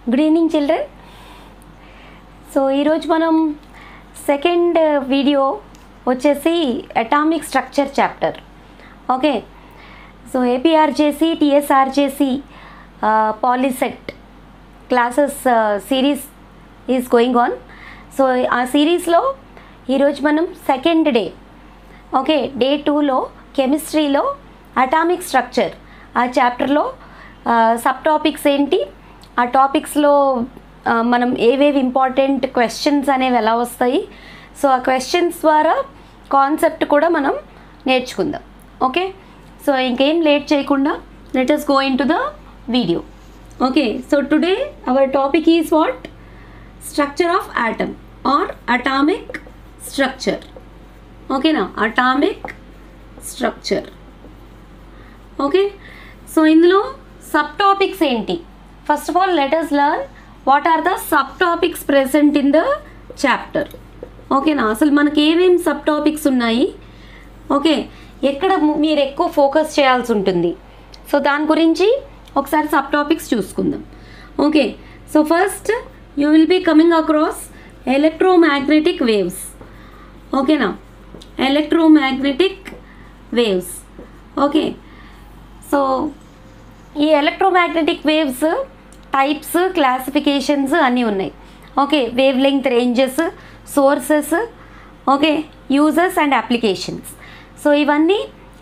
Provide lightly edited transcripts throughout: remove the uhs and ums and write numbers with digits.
Good evening children. So ఈరోజు మనం second video వచ్చేసి atomic structure chapter. Okay, so APRJC TSRJC Polycet classes series is going on. So ఆ సిరీస్లో ఈరోజు మనం సెకండ్ డే, ఓకే, డే 2లో కెమిస్ట్రీలో అటామిక్ స్ట్రక్చర్ ఆ చాప్టర్లో సబ్ టాపిక్స్ ఏంటి, ఆ టాపిక్స్లో మనం ఏవేవి ఇంపార్టెంట్ క్వశ్చన్స్ అనేవి ఎలా వస్తాయి, సో ఆ క్వశ్చన్స్ ద్వారా కాన్సెప్ట్ కూడా మనం నేర్చుకుందాం. ఓకే, సో ఇంకేం లేట్ చేయకుండా let us go into the video. Okay, so today our topic is what? Structure of atom or atomic structure. ఓకేనా, అటామిక్ స్ట్రక్చర్. ఓకే, సో ఇందులో సబ్ టాపిక్స్ ఏంటి? First of all let us learn what are the subtopics present in the chapter. ఓకేనా, అసలు మనకి ఏమేమి sub topics ఉన్నాయి, okay, ఎక్కడ మీరు ఎక్కువ ఫోకస్ చేయాల్సి ఉంటుంది, సో దాని గురించి ఒకసారి సబ్ టాపిక్స్ చూసుకుందాం. Okay, so first you will be coming across electromagnetic waves. ఓకేనా, ఎలక్ట్రోమాగ్నెటిక్ వేవ్స్. ఓకే, సో ఈ ఎలక్ట్రోమాగ్నెటిక్ వేవ్స్ టైప్స్, క్లాసిఫికేషన్స్ అన్నీ ఉన్నాయి. Okay, wavelength ranges, sources, okay, uses and applications. So ఇవన్నీ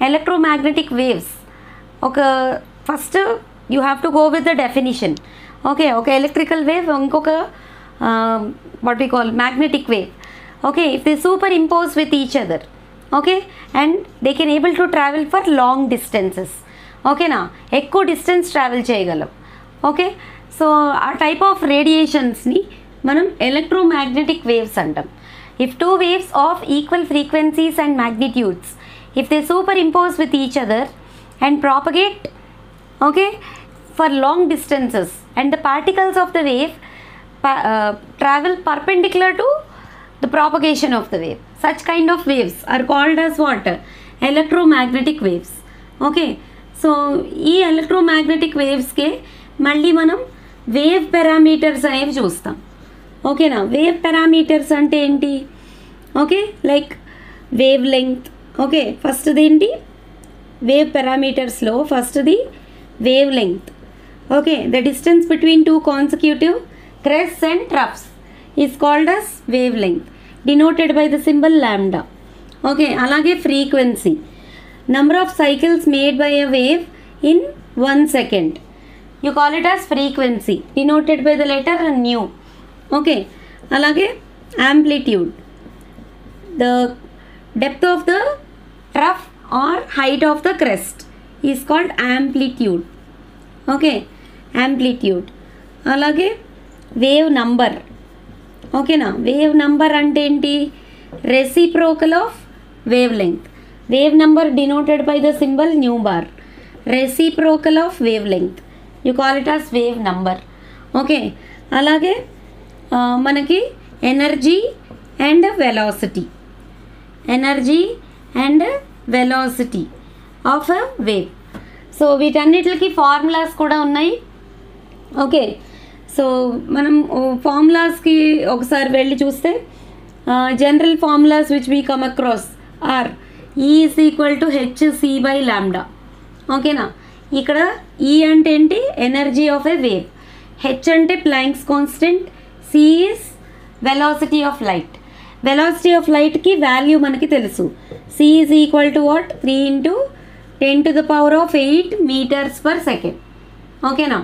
electromagnetic waves. ఒక first you have to go with the definition. Okay, ఒక electrical wave, ఇంకొక what we call magnetic wave. Okay, if they superimpose with each other, okay, and they can able to travel for long distances. ఓకేనా, ఎక్కువ distance travel చేయగలం. Okay, so ఆ type of రేడియేషన్స్ని మనం electromagnetic waves అంటాం. If two waves of equal frequencies and magnitudes, if they superimpose with each other and propagate, okay, for long distances and the particles of the wave travel perpendicular to the propagation of the wave, such kind of waves are called as what? Electromagnetic waves. Okay, so ఈ electromagnetic వేవ్స్కే మళ్ళీ మనం wave parameters అనేవి చూస్తాం. ఓకేనా, wave parameters అంటే ఏంటి? Okay, like wavelength. Okay, ఫస్ట్ది ఏంటి? వేవ్ పారామీటర్స్లో ఫస్ట్ది wavelength. Okay, the distance between two consecutive crests and troughs is called as wavelength, denoted by the symbol lambda. Okay, అలాగే frequency, number of cycles made by a wave in 1 second, you call it as frequency, denoted by the letter nu. Okay, alage amplitude, the depth of the trough or height of the crest is called amplitude. Okay, amplitude. alage wave number. Okay na, wave number ante enti? Reciprocal of wavelength. Wave number denoted by the symbol nu bar, reciprocal of wavelength, you call it as wave number. Okay, alage manaki energy and velocity, energy and velocity of a wave. So వీటన్నిటికి formulas కూడా ఉన్నాయి. Okay, so మనం ఫార్ములాస్కి ఒకసారి వెళ్ళి చూస్తే general formulas which we come across are E is equal to hc by lambda. ఓకేనా, ఇక్కడ E అంటే ఏంటి? Energy of a wave. H అంటే Planck's constant. C is velocity of light. Velocity of లైట్కి వాల్యూ మనకి తెలుసు. C is equal to what? 3 into 10 to the power of 8 meters per second. ఓకేనా,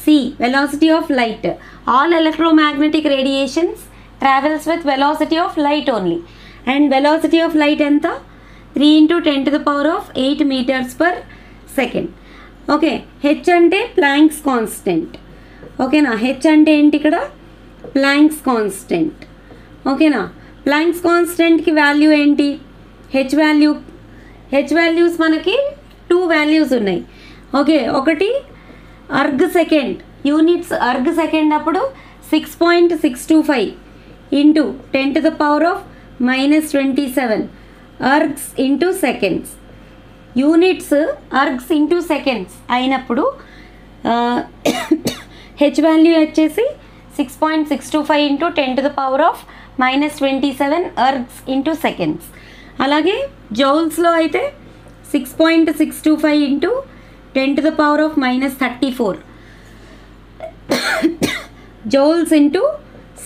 C velocity of light. All electromagnetic radiations travels with velocity of light only. And velocity of light ఎంత? 3 into 10 to the power of 8 meters per second. Okay, H అంటే Planck's constant. ఓకేనా, H అంటే ఏంటి ఇక్కడ? Planck's constant. ఓకేనా, Planck's కాన్స్టెంట్కి value ఏంటి? H values మనకి 2 వాల్యూస్ ఉన్నాయి. ఓకే, ఒకటి erg second, units erg second అప్పుడు 6.625 into 10 to the power of -27 ergs into seconds. Units ergs into seconds అయినప్పుడు హెచ్ వాల్యూ వచ్చేసి 6.625 ఇంటూ 10⁻⁻27 ఎర్గ్స్ ఇంటూ సెకండ్స్. అలాగే జౌల్స్లో అయితే 6.625 ఇంటూ 10⁻⁻34 జౌల్స్ ఇంటూ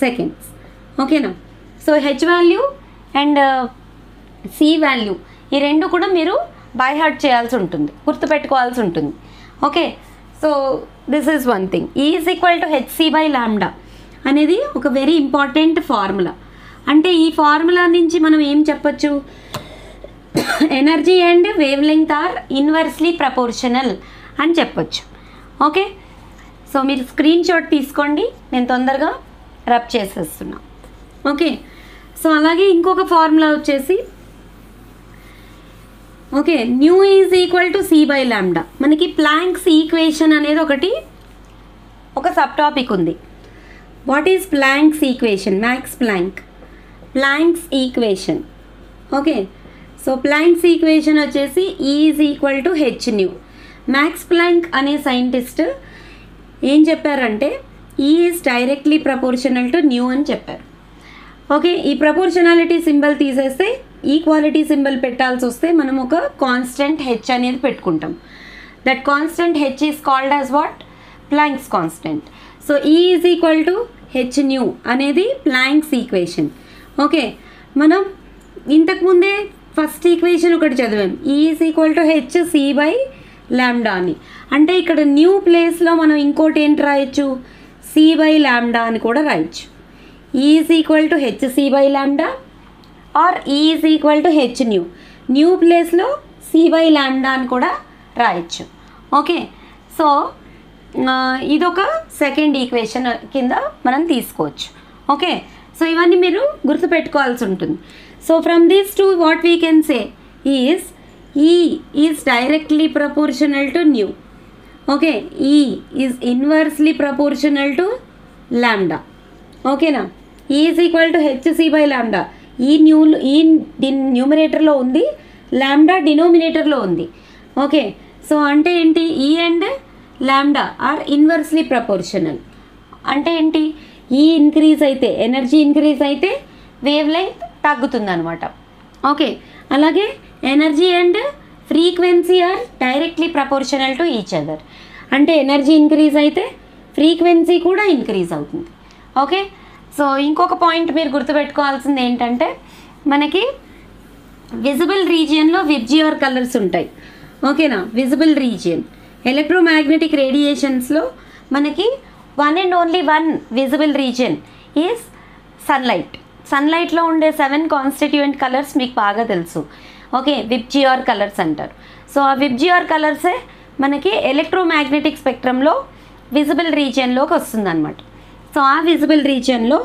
సెకండ్స్. ఓకేనా? So H value and C value ఈ రెండు కూడా మీరు బై హార్ట్ చేయాల్సి ఉంటుంది, గుర్తుపెట్టుకోవాల్సి ఉంటుంది. Okay, so this is one thing. ఈ ఈజ్ ఈక్వల్ టు hc/λ అనేది ఒక వెరీ ఇంపార్టెంట్ ఫార్ములా. అంటే ఈ ఫార్ములా నుంచి మనం ఏం చెప్పచ్చు, energy and wavelength are inversely proportional అని చెప్పొచ్చు. ఓకే, సో మీరు స్క్రీన్ షాట్ తీసుకోండి, నేను తొందరగా రబ్ చేసేస్తున్నా. ఓకే, సో అలాగే ఇంకొక ఫార్ములా వచ్చేసి okay, nu is equal to c/λ. మనకి ప్లాంక్స్ ఈక్వేషన్ అనేది ఒక సబ్ టాపిక్ ఉంది. What is Planck's equation? Max Planck's equation. Okay, so Planck's equation వచ్చేసి E is equal to hν. Max Planck అనే scientist ఏం చెప్పారంటే E is directly proportional to nu అని చెప్పారు. ఓకే, ఈ ప్రపోర్షనాలిటీ సింబల్ తీసేస్తే ఈక్వాలిటీ సింబల్ పెట్టాల్సి వస్తే మనం ఒక కాన్స్టెంట్ హెచ్ అనేది పెట్టుకుంటాం. That constant H is called as what? Planks constant. So E is equal to hν అనేది ప్లాంక్స్ ఈక్వేషన్. ఓకే, మనం ఇంతకుముందే ఫస్ట్ ఈక్వేషన్ ఒకటి చదివాం, E is equal to hc/λ అని. అంటే ఇక్కడ న్యూ ప్లేస్లో మనం ఇంకోటి ఏంటి రాయొచ్చు? c/λ అని కూడా రాయొచ్చు. E is equal to hc/λ or E is equal to hν. Nu ప్లేస్లో c/λ అని కూడా రాయొచ్చు. ఓకే, సో ఇదొక సెకండ్ ఈక్వేషన్ కింద మనం తీసుకోవచ్చు. ఓకే, సో ఇవన్నీ మీరు గుర్తుపెట్టుకోవాల్సి ఉంటుంది. So from these two what we can say is E is directly proportional to nu. Okay, E is inversely proportional to lambda. ఓకేనా? E is equal to hc/λ. ఈ న్యూమరేటర్లో ఉంది, లాండా డినోమినేటర్లో ఉంది. ఓకే, సో అంటే ఏంటి? E and lambda are inversely proportional. అంటే ఏంటి? ఈ ఇంక్రీజ్ అయితే, ఎనర్జీ ఇంక్రీజ్ అయితే వేవ్ లెంగ్త్ తగ్గుతుంది అనమాట. ఓకే, అలాగే energy and frequency are directly proportional to each other. అంటే ఎనర్జీ ఇంక్రీజ్ అయితే ఫ్రీక్వెన్సీ కూడా ఇంక్రీజ్ అవుతుంది. ఓకే, సో ఇంకొక పాయింట్ మీరు గుర్తుపెట్టుకోవాల్సింది ఏంటంటే మనకి విజిబుల్ రీజియన్లో విబ్జిఆర్ కలర్స్ ఉంటాయి. ఓకేనా? విజిబుల్ రీజియన్ ఎలక్ట్రోమాగ్నెటిక్ రేడియేషన్స్లో మనకి one and only one visible region is sunlight. సన్లైట్లో ఉండే 7 కాన్స్టిట్యూయెంట్ కలర్స్ మీకు బాగా తెలుసు. ఓకే, విబ్జిఆర్ కలర్స్ అంటారు. సో ఆ విబ్జిఆర్ కలర్సే మనకి ఎలక్ట్రోమాగ్నెటిక్ స్పెక్ట్రంలో విజిబుల్ రీజియన్లోకి వస్తుందన్నమాట. సో ఆ విజిబుల్ రీజియన్లో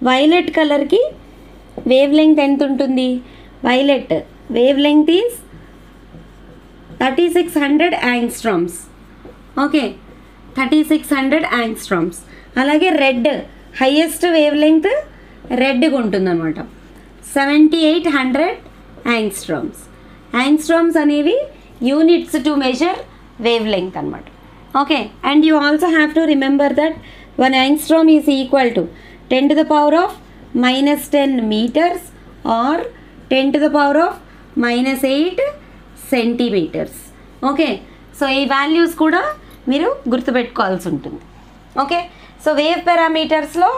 వైలెట్ కలర్కి వేవ్ లెంగ్త్ ఎంత ఉంటుంది? Violet wavelength is 3600 angstroms. Okay, 3600 angstroms. అలాగే రెడ్ హైయెస్ట్ వేవ్ లెంగ్త్ రెడ్గా ఉంటుందన్నమాట, 7800 యాంగ్స్ట్రామ్స్. యాంగ్స్ట్రామ్స్ అనేవి units to measure wavelength అనమాట. Okay, and you also have to remember that 1 angstrom is equal to 10 to the power of minus 10 meters or 10 to the power of minus 8 centimeters. Okay, so ఈ values కూడా మీరు గుర్తుపెట్టుకోవాల్సి ఉంటుంది. Okay, so wave పారామీటర్స్లో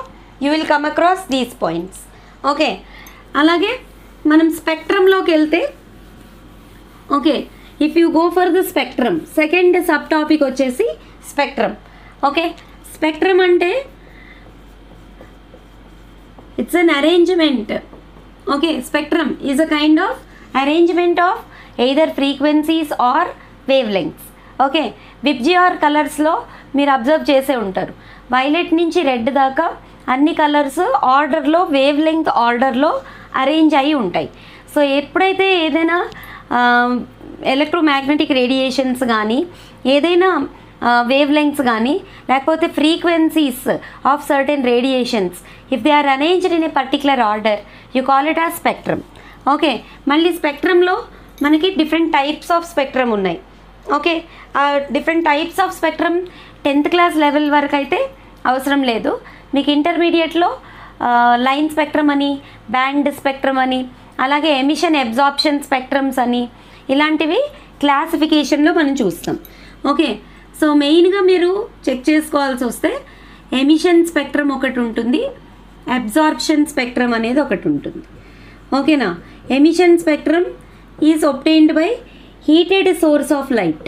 you will come across these points. Okay, అలాగే మనం స్పెక్ట్రమ్లోకి వెళ్తే okay, if you go for the spectrum, second subtopic వచ్చేసి స్పెక్ట్రమ్. ఓకే, స్పెక్ట్రమ్ అంటే it's an arrangement. Okay, spectrum is a kind of arrangement of either frequencies or wavelengths. Okay, VIBGYOR కలర్స్లో మీరు observe చేసే ఉంటారు, violet నుంచి red దాకా అన్ని colours ఆర్డర్లో, వేవ్ లెంగ్త్ ఆర్డర్లో అరేంజ్ అయి ఉంటాయి. సో ఎప్పుడైతే ఏదైనా ఎలక్ట్రోమాగ్నెటిక్ రేడియేషన్స్ కానీ, ఏదైనా వేవ్ లెంగ్త్స్ కానీ, లేకపోతే frequencies of certain radiations, if they are arranged in a particular order, you call it as spectrum. Okay, మళ్ళీ స్పెక్ట్రమ్లో మనకి డిఫరెంట్ టైప్స్ ఆఫ్ స్పెక్ట్రమ్ ఉన్నాయి. Okay, different types of spectrum 10th class level వరకు అయితే అవసరం లేదు. మీకు ఇంటర్మీడియట్లో లైన్ స్పెక్ట్రమ్ అని, బ్యాండ్ స్పెక్ట్రమ్ అని, అలాగే ఎమిషన్ అబ్జార్ప్షన్ స్పెక్ట్రమ్స్ అని ఇలాంటివి క్లాసిఫికేషన్లో మనం చూస్తాం. ఓకే, సో మెయిన్గా మీరు చెక్ చేసుకోవాల్సి వస్తే ఎమిషన్ స్పెక్ట్రమ్ ఒకటి ఉంటుంది, అబ్జార్ప్షన్ స్పెక్ట్రమ్ అనేది ఒకటి ఉంటుంది. ఓకేనా, emission spectrum is obtained by heated source of light.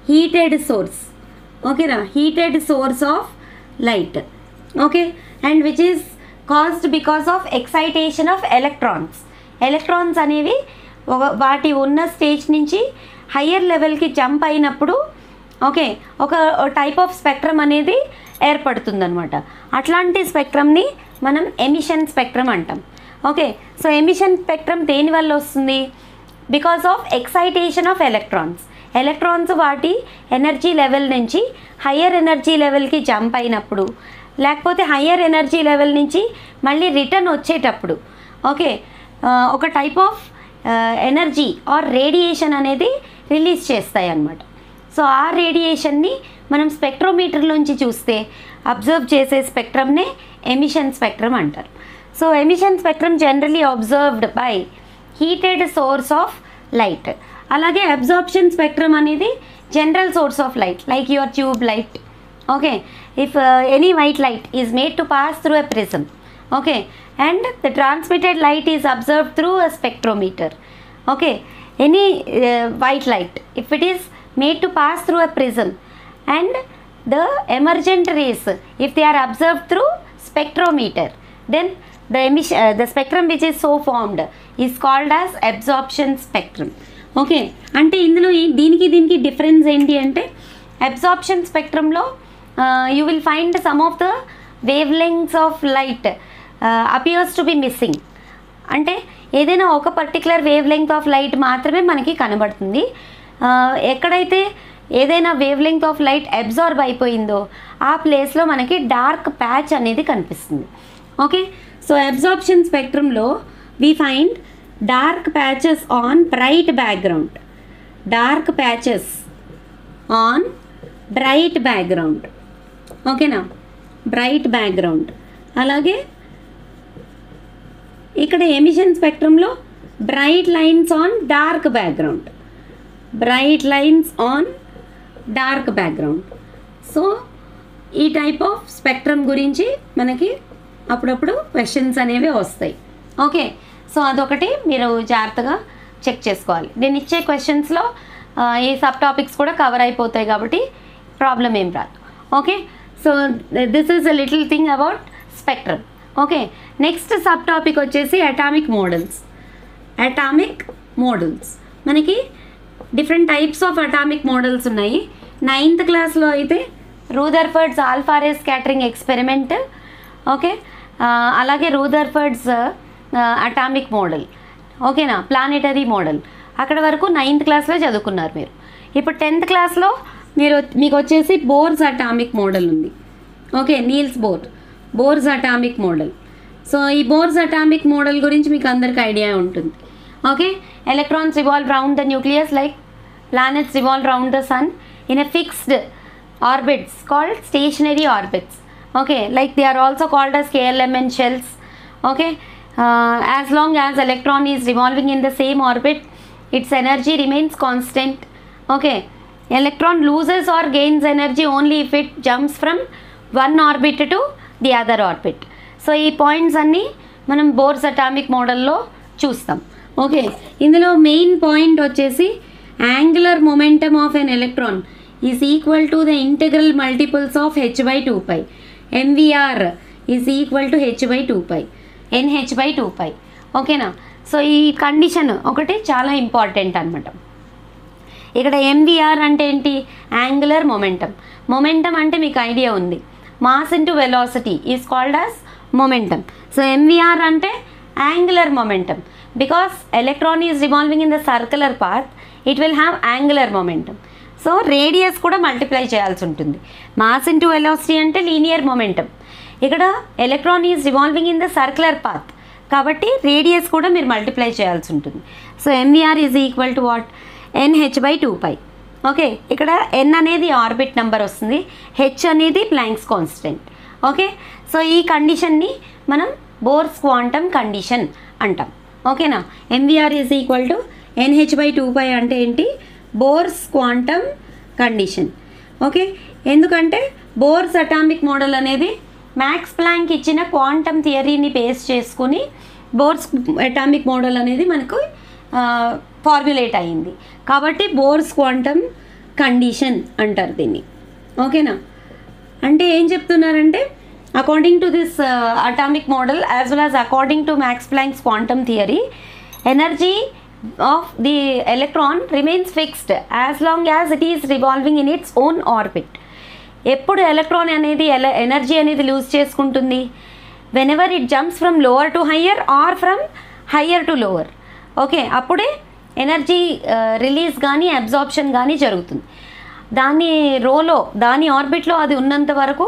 Heated source. ఓకేనా, heated source of light. Okay, and which is caused because of excitation of electrons. Electrons అనేవి వాటి ఉన్న స్టేజ్ నుంచి హయ్యర్ లెవెల్కి జంప్ అయినప్పుడు ఓకే ఒక టైప్ ఆఫ్ స్పెక్ట్రమ్ అనేది ఏర్పడుతుందన్నమాట. అట్లాంటి స్పెక్ట్రమ్ని మనం ఎమిషన్ స్పెక్ట్రమ్ అంటాం. ఓకే, సో ఎమిషన్ స్పెక్ట్రమ్ దేని వల్ల వస్తుంది? Because of excitation of electrons. Electrons వాటి ఎనర్జీ లెవెల్ నుంచి హయ్యర్ ఎనర్జీ లెవెల్కి జంప్ అయినప్పుడు, లేకపోతే హయ్యర్ ఎనర్జీ లెవెల్ నుంచి మళ్ళీ రిటర్న్ వచ్చేటప్పుడు ఓకే ఒక type of energy or radiation అనేది రిలీజ్ చేస్తాయి అన్నమాట. సో ఆ రేడియేషన్ని మనం స్పెక్ట్రోమీటర్లోంచి చూస్తే అబ్జర్వ్ చేసే స్పెక్ట్రమ్నే ఎమిషన్ స్పెక్ట్రమ్ అంటారు. So emission spectrum generally observed by heated source of light. అలాగే అబ్జార్ప్షన్ స్పెక్ట్రమ్ అనేది general source of light, like your tube light. Okay, if any white light is made to pass through a prism, okay, and the transmitted light is observed through a spectrometer. Okay, any white light, if it is made to pass through a prism, and the emergent rays, if they are observed through spectrometer, then the spectrum which is so formed is called as absorption spectrum. Okay, అంటే ఇందులో దీనికి difference ఏంటి అంటే, absorption స్పెక్ట్రమ్లో you will find some of the wavelengths of light appears to be missing. అంటే ఏదైనా ఒక particular wavelength of light మాత్రమే మనకి కనబడుతుంది. ఎక్కడైతే ఏదైనా wavelength of light absorb అయిపోయిందో ఆ ప్లేస్లో మనకి డార్క్ ప్యాచ్ అనేది కనిపిస్తుంది. ఓకే, సో అబ్జార్ప్షన్ స్పెక్ట్రమ్లో we find dark patches on bright background. Dark patches on bright background. ఓకేనా, బ్రైట్ బ్యాక్గ్రౌండ్. అలాగే ఇక్కడ ఎమిషన్ స్పెక్ట్రమ్లో bright lines on dark background. Bright lines on dark background. So ఈ type of spectrum గురించి మనకి అప్పుడప్పుడు questions అనేవి వస్తాయి. ఓకే, సో అదొకటి మీరు జాగ్రత్తగా చెక్ చేసుకోవాలి. నేను ఇచ్చే క్వశ్చన్స్లో ఈ సబ్ టాపిక్స్ కూడా కవర్ అయిపోతాయి కాబట్టి ప్రాబ్లం ఏం రాదు. Okay, so this is a little thing about spectrum. Okay, next sub topic వచ్చేసి అటామిక్ మోడల్స్. అటామిక్ మోడల్స్ మనకి different types of atomic models ఉన్నాయి. 9th క్లాస్లో అయితే రూదర్ఫర్డ్స్ ఆల్ఫా రే స్కాటరింగ్ ఎక్స్పెరిమెంట్, ఓకే, అలాగే రూదర్ఫర్డ్స్ అటామిక్ మోడల్, ఓకేనా, ప్లానెటరీ మోడల్, అక్కడ వరకు 9th క్లాస్లో చదువుకున్నారు మీరు. ఇప్పుడు 10th క్లాస్లో మీకు వచ్చేసి బోర్స్ అటామిక్ మోడల్ ఉంది. Okay, Niels Bohr's atomic model. So ఈ బోర్స్ అటామిక్ మోడల్ గురించి మీకు అందరికీ ఐడియా ఉంటుంది. Okay, electrons revolve round the nucleus like planets revolve round the sun in a fixed orbits called stationary orbits. Okay, like they are also called as KLMN shells. Okay, as long as electron is revolving in the same orbit, its energy remains constant. Okay, electron loses or gains energy only if it jumps from one orbit to the other orbit. So ఈ points అన్నీ మనం Bohr's atomic మోడల్లో చూస్తాం. Okay, ఇందులో main point వచ్చేసి angular momentum of an electron is equal to the integral multiples of h/2π. MVR is equal to h/2π, NH/2π. ఓకేనా, so ఈ condition ఒకటి చాలా ఇంపార్టెంట్ అనమాట. ఇక్కడ MVR అంటే ఏంటి? Angular momentum. మొమెంటమ్ అంటే మీకు ఐడియా ఉంది, mass into velocity is called as momentum. So MVR అంటే angular momentum. Because electron is revolving in the circular path, it will have angular momentum. So radius కూడా multiply చేయాల్సి ఉంటుంది. Mass into velocity అంటే linear momentum. ఇక్కడ electron is revolving in the circular path కాబట్టి radius కూడా మీరు multiply చేయాల్సి ఉంటుంది. So MVR is equal to what? NH/2π. Okay, ఇక్కడ N అనేది ఆర్బిట్ నెంబర్ వస్తుంది, H అనేది ప్లాంక్స్ కాన్స్టెంట్. ఓకే, సో ఈ కండిషన్ని మనం బోర్స్ క్వాంటమ్ కండిషన్ అంటాం. ఓకేనా, MVR is equal to NH/2π అంటే ఏంటి? Bohr's quantum condition. ఓకే, ఎందుకంటే బోర్స్ అటామిక్ మోడల్ అనేది మ్యాక్స్ ప్లాంక్ ఇచ్చిన క్వాంటమ్ థియరీని బేస్ చేసుకుని బోర్స్ అటామిక్ మోడల్ అనేది మనకు ఫార్ములేట్ అయింది కాబట్టి బోర్స్ క్వాంటమ్ కండిషన్ అంటారు దీన్ని. ఓకేనా, అంటే ఏం చెప్తున్నారంటే according to this atomic model as well as according to Max Planck's quantum theory, energy of the electron remains fixed as long as it is revolving in its own orbit. ఎప్పుడు electron అనేది energy అనేది lose చేసుకుంటుంది? Whenever it jumps from lower to higher or from higher to lower. Okay, అప్పుడే energy release కానీ absorption కానీ జరుగుతుంది. దాని రోలో దాని ఆర్బిట్లో అది ఉన్నంత వరకు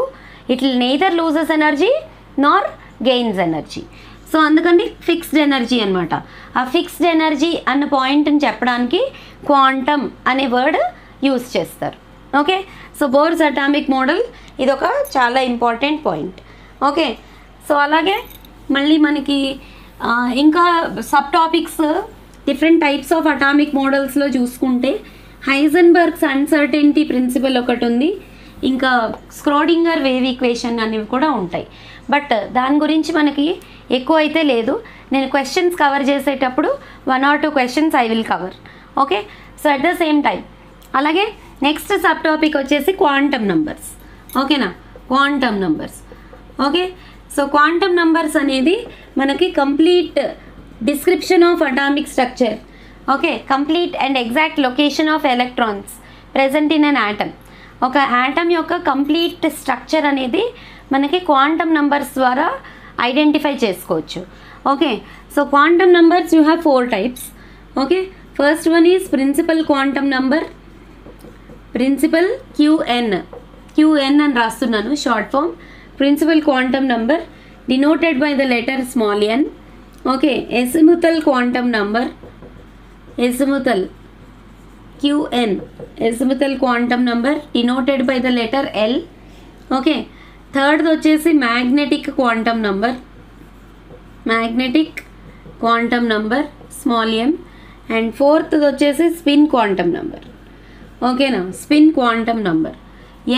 it neither loses energy Nar gains energy. So అందుకని ఫిక్స్డ్ ఎనర్జీ అనమాట. ఆ ఫిక్స్డ్ ఎనర్జీ అన్న పాయింట్ని చెప్పడానికి క్వాంటమ్ అనే వర్డ్ యూజ్ చేస్తారు. Okay, so bores atomic model ఇదొక చాలా ఇంపార్టెంట్ పాయింట్. ఓకే, సో అలాగే మళ్ళీ మనకి ఇంకా subtopics different types of atomic మోడల్స్లో చూసుకుంటే హైజెన్బర్గ్స్ అన్సర్టెనిటీ ప్రిన్సిపల్ ఒకటి ఉంది, ఇంకా స్క్రోడింగర్ వేవ్ ఈక్వేషన్ అనేవి కూడా ఉంటాయి. బట్ దాని గురించి మనకి ఎక్కువ అయితే లేదు. నేను క్వశ్చన్స్ కవర్ చేసేటప్పుడు 1 or 2 questions I will cover. Okay, so at the same time అలాగే నెక్స్ట్ సబ్ టాపిక్ వచ్చేసి క్వాంటమ్ నంబర్స్. ఓకేనా, quantum numbers. Okay, so quantum numbers అనేది మనకి complete description of atomic structure. Okay, complete and exact location of electrons present in an atom. ఒక atom యొక్క complete structure అనేది మనకి quantum numbers ద్వారా identify చేసుకోవచ్చు. Okay, so quantum numbers you have 4 types. Okay, first one is principal quantum number, principal QN అని రాస్తున్నాను short form. Principal quantum number denoted by the letter small n. Okay, azimuthal quantum number, azimuthal QN, azimuthal quantum number denoted by the letter L. Okay, third వచ్చేసి magnetic quantum number, magnetic quantum number small m. And fourth వచ్చేసి spin quantum number. ఓకేనా, spin quantum number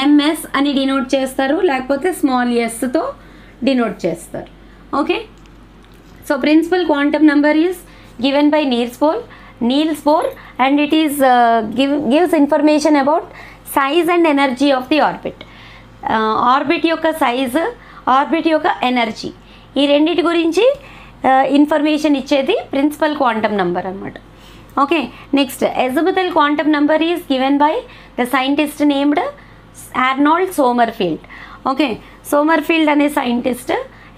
MS అని denote చేస్తారు, లేకపోతే small sతో denote చేస్తారు. Okay, so principal quantum number is given by Niels Bohr and it is gives information about size and energy of the orbit. Orbit యొక్క size, orbit యొక్క energy, ఈ రెండింటి గురించి ఇన్ఫర్మేషన్ ఇచ్చేది ప్రిన్సిపల్ క్వాంటమ్ నంబర్ అనమాట. Okay, next azimuthal quantum number is given by the scientist named Arnold Sommerfeld. Okay, Sommerfeld అనే scientist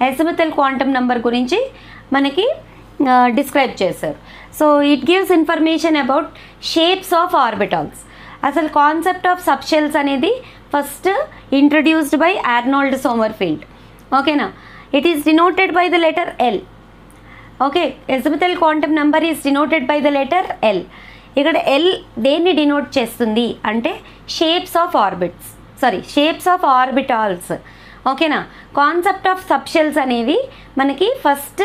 azimuthal quantum number గురించి మనకి డిస్క్రైబ్ చేశారు. So it gives information about shapes of orbitals. అసలు concept of subshells అనేది first introduced by Arnold Sommerfeld. ఓకేనా, it is denoted by the letter L. Okay, azimuthal quantum number is denoted by the letter L. ఇక్కడ L దేన్ని denote చేస్తుంది అంటే shapes of orbitals. ఓకేనా, concept of subshells అనేవి మనకి first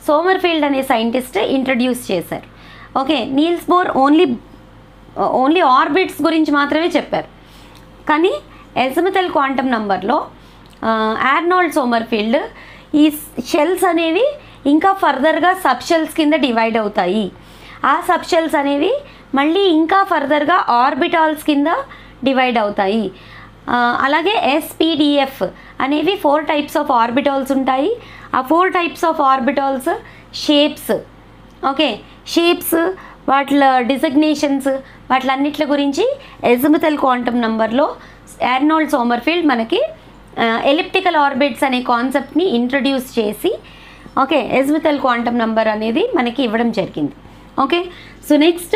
Sommerfeld అనే scientist introduce చేశారు. Okay, Niels Bohr only orbits గురించి మాత్రమే చెప్పారు. కానీ ఎజిముతల్ క్వాంటమ్ నంబర్లో ఆర్నాల్డ్ సోమర్ఫీల్డ్ ఈ షెల్స్ అనేవి ఇంకా ఫర్దర్గా సబ్షెల్స్ కింద డివైడ్ అవుతాయి. ఆ సబ్షెల్స్ అనేవి మళ్ళీ ఇంకా ఫర్దర్గా ఆర్బిటాల్స్ కింద డివైడ్ అవుతాయి. అలాగే SPDF అనేవి 4 types ఆఫ్ ఆర్బిటాల్స్ ఉంటాయి. ఆ 4 types of orbitals shapes, okay, shapes వాటి డిజిగ్నేషన్స్ వాటిలన్నిటి గురించి ఎజిముతల్ క్వాంటమ్ నెంబర్లో ఆర్నాల్డ్ సోమర్ఫీల్డ్ మనకి ఎలిప్టికల్ ఆర్బిట్స్ అనే కాన్సెప్ట్ని ఇంట్రడ్యూస్ చేసి ఓకే ఎజిముతల్ క్వాంటమ్ నెంబర్ అనేది మనకి ఇవ్వడం జరిగింది. Okay, so next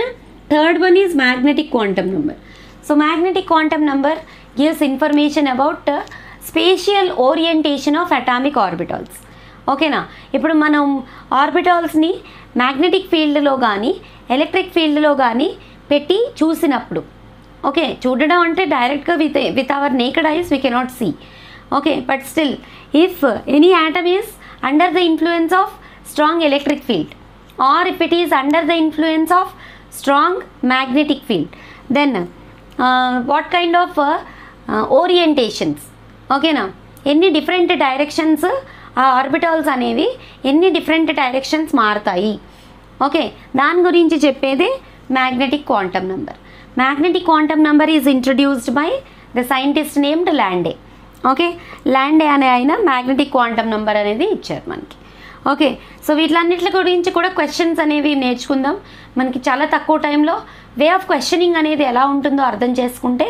third one is magnetic quantum number. So magnetic quantum number gives information about spatial orientation of atomic orbitals. ఓకేనా, ఇప్పుడు మనం ఆర్బిటాల్స్ని మ్యాగ్నెటిక్ ఫీల్డ్లో కానీ ఎలక్ట్రిక్ ఫీల్డ్లో కానీ పెట్టి చూసినప్పుడు, ఓకే, చూడడం అంటే డైరెక్ట్గా with our naked eyes we cannot see. Okay, but still, if any atom is under the influence of strong electric field, or if it is under the influence of strong magnetic field, then what kind of orientations, okay na, ఎన్ని different directions ఆ orbitals అనేవి ఎన్ని different directions మారుతాయి. Okay, దాని గురించి చెప్పేదే magnetic quantum number. Magnetic quantum number is introduced by the scientist named Lande. Okay, Lande అనే ఆయన మ్యాగ్నెటిక్ క్వాంటమ్ నెంబర్ అనేది ఇచ్చారు మనకి. ఓకే, సో వీటిలన్నిటి గురించి కూడా క్వశ్చన్స్ అనేవి నేర్చుకుందాం. మనకి చాలా తక్కువ టైంలో వే ఆఫ్ క్వశ్చనింగ్ అనేది ఎలా ఉంటుందో అర్థం చేసుకుంటే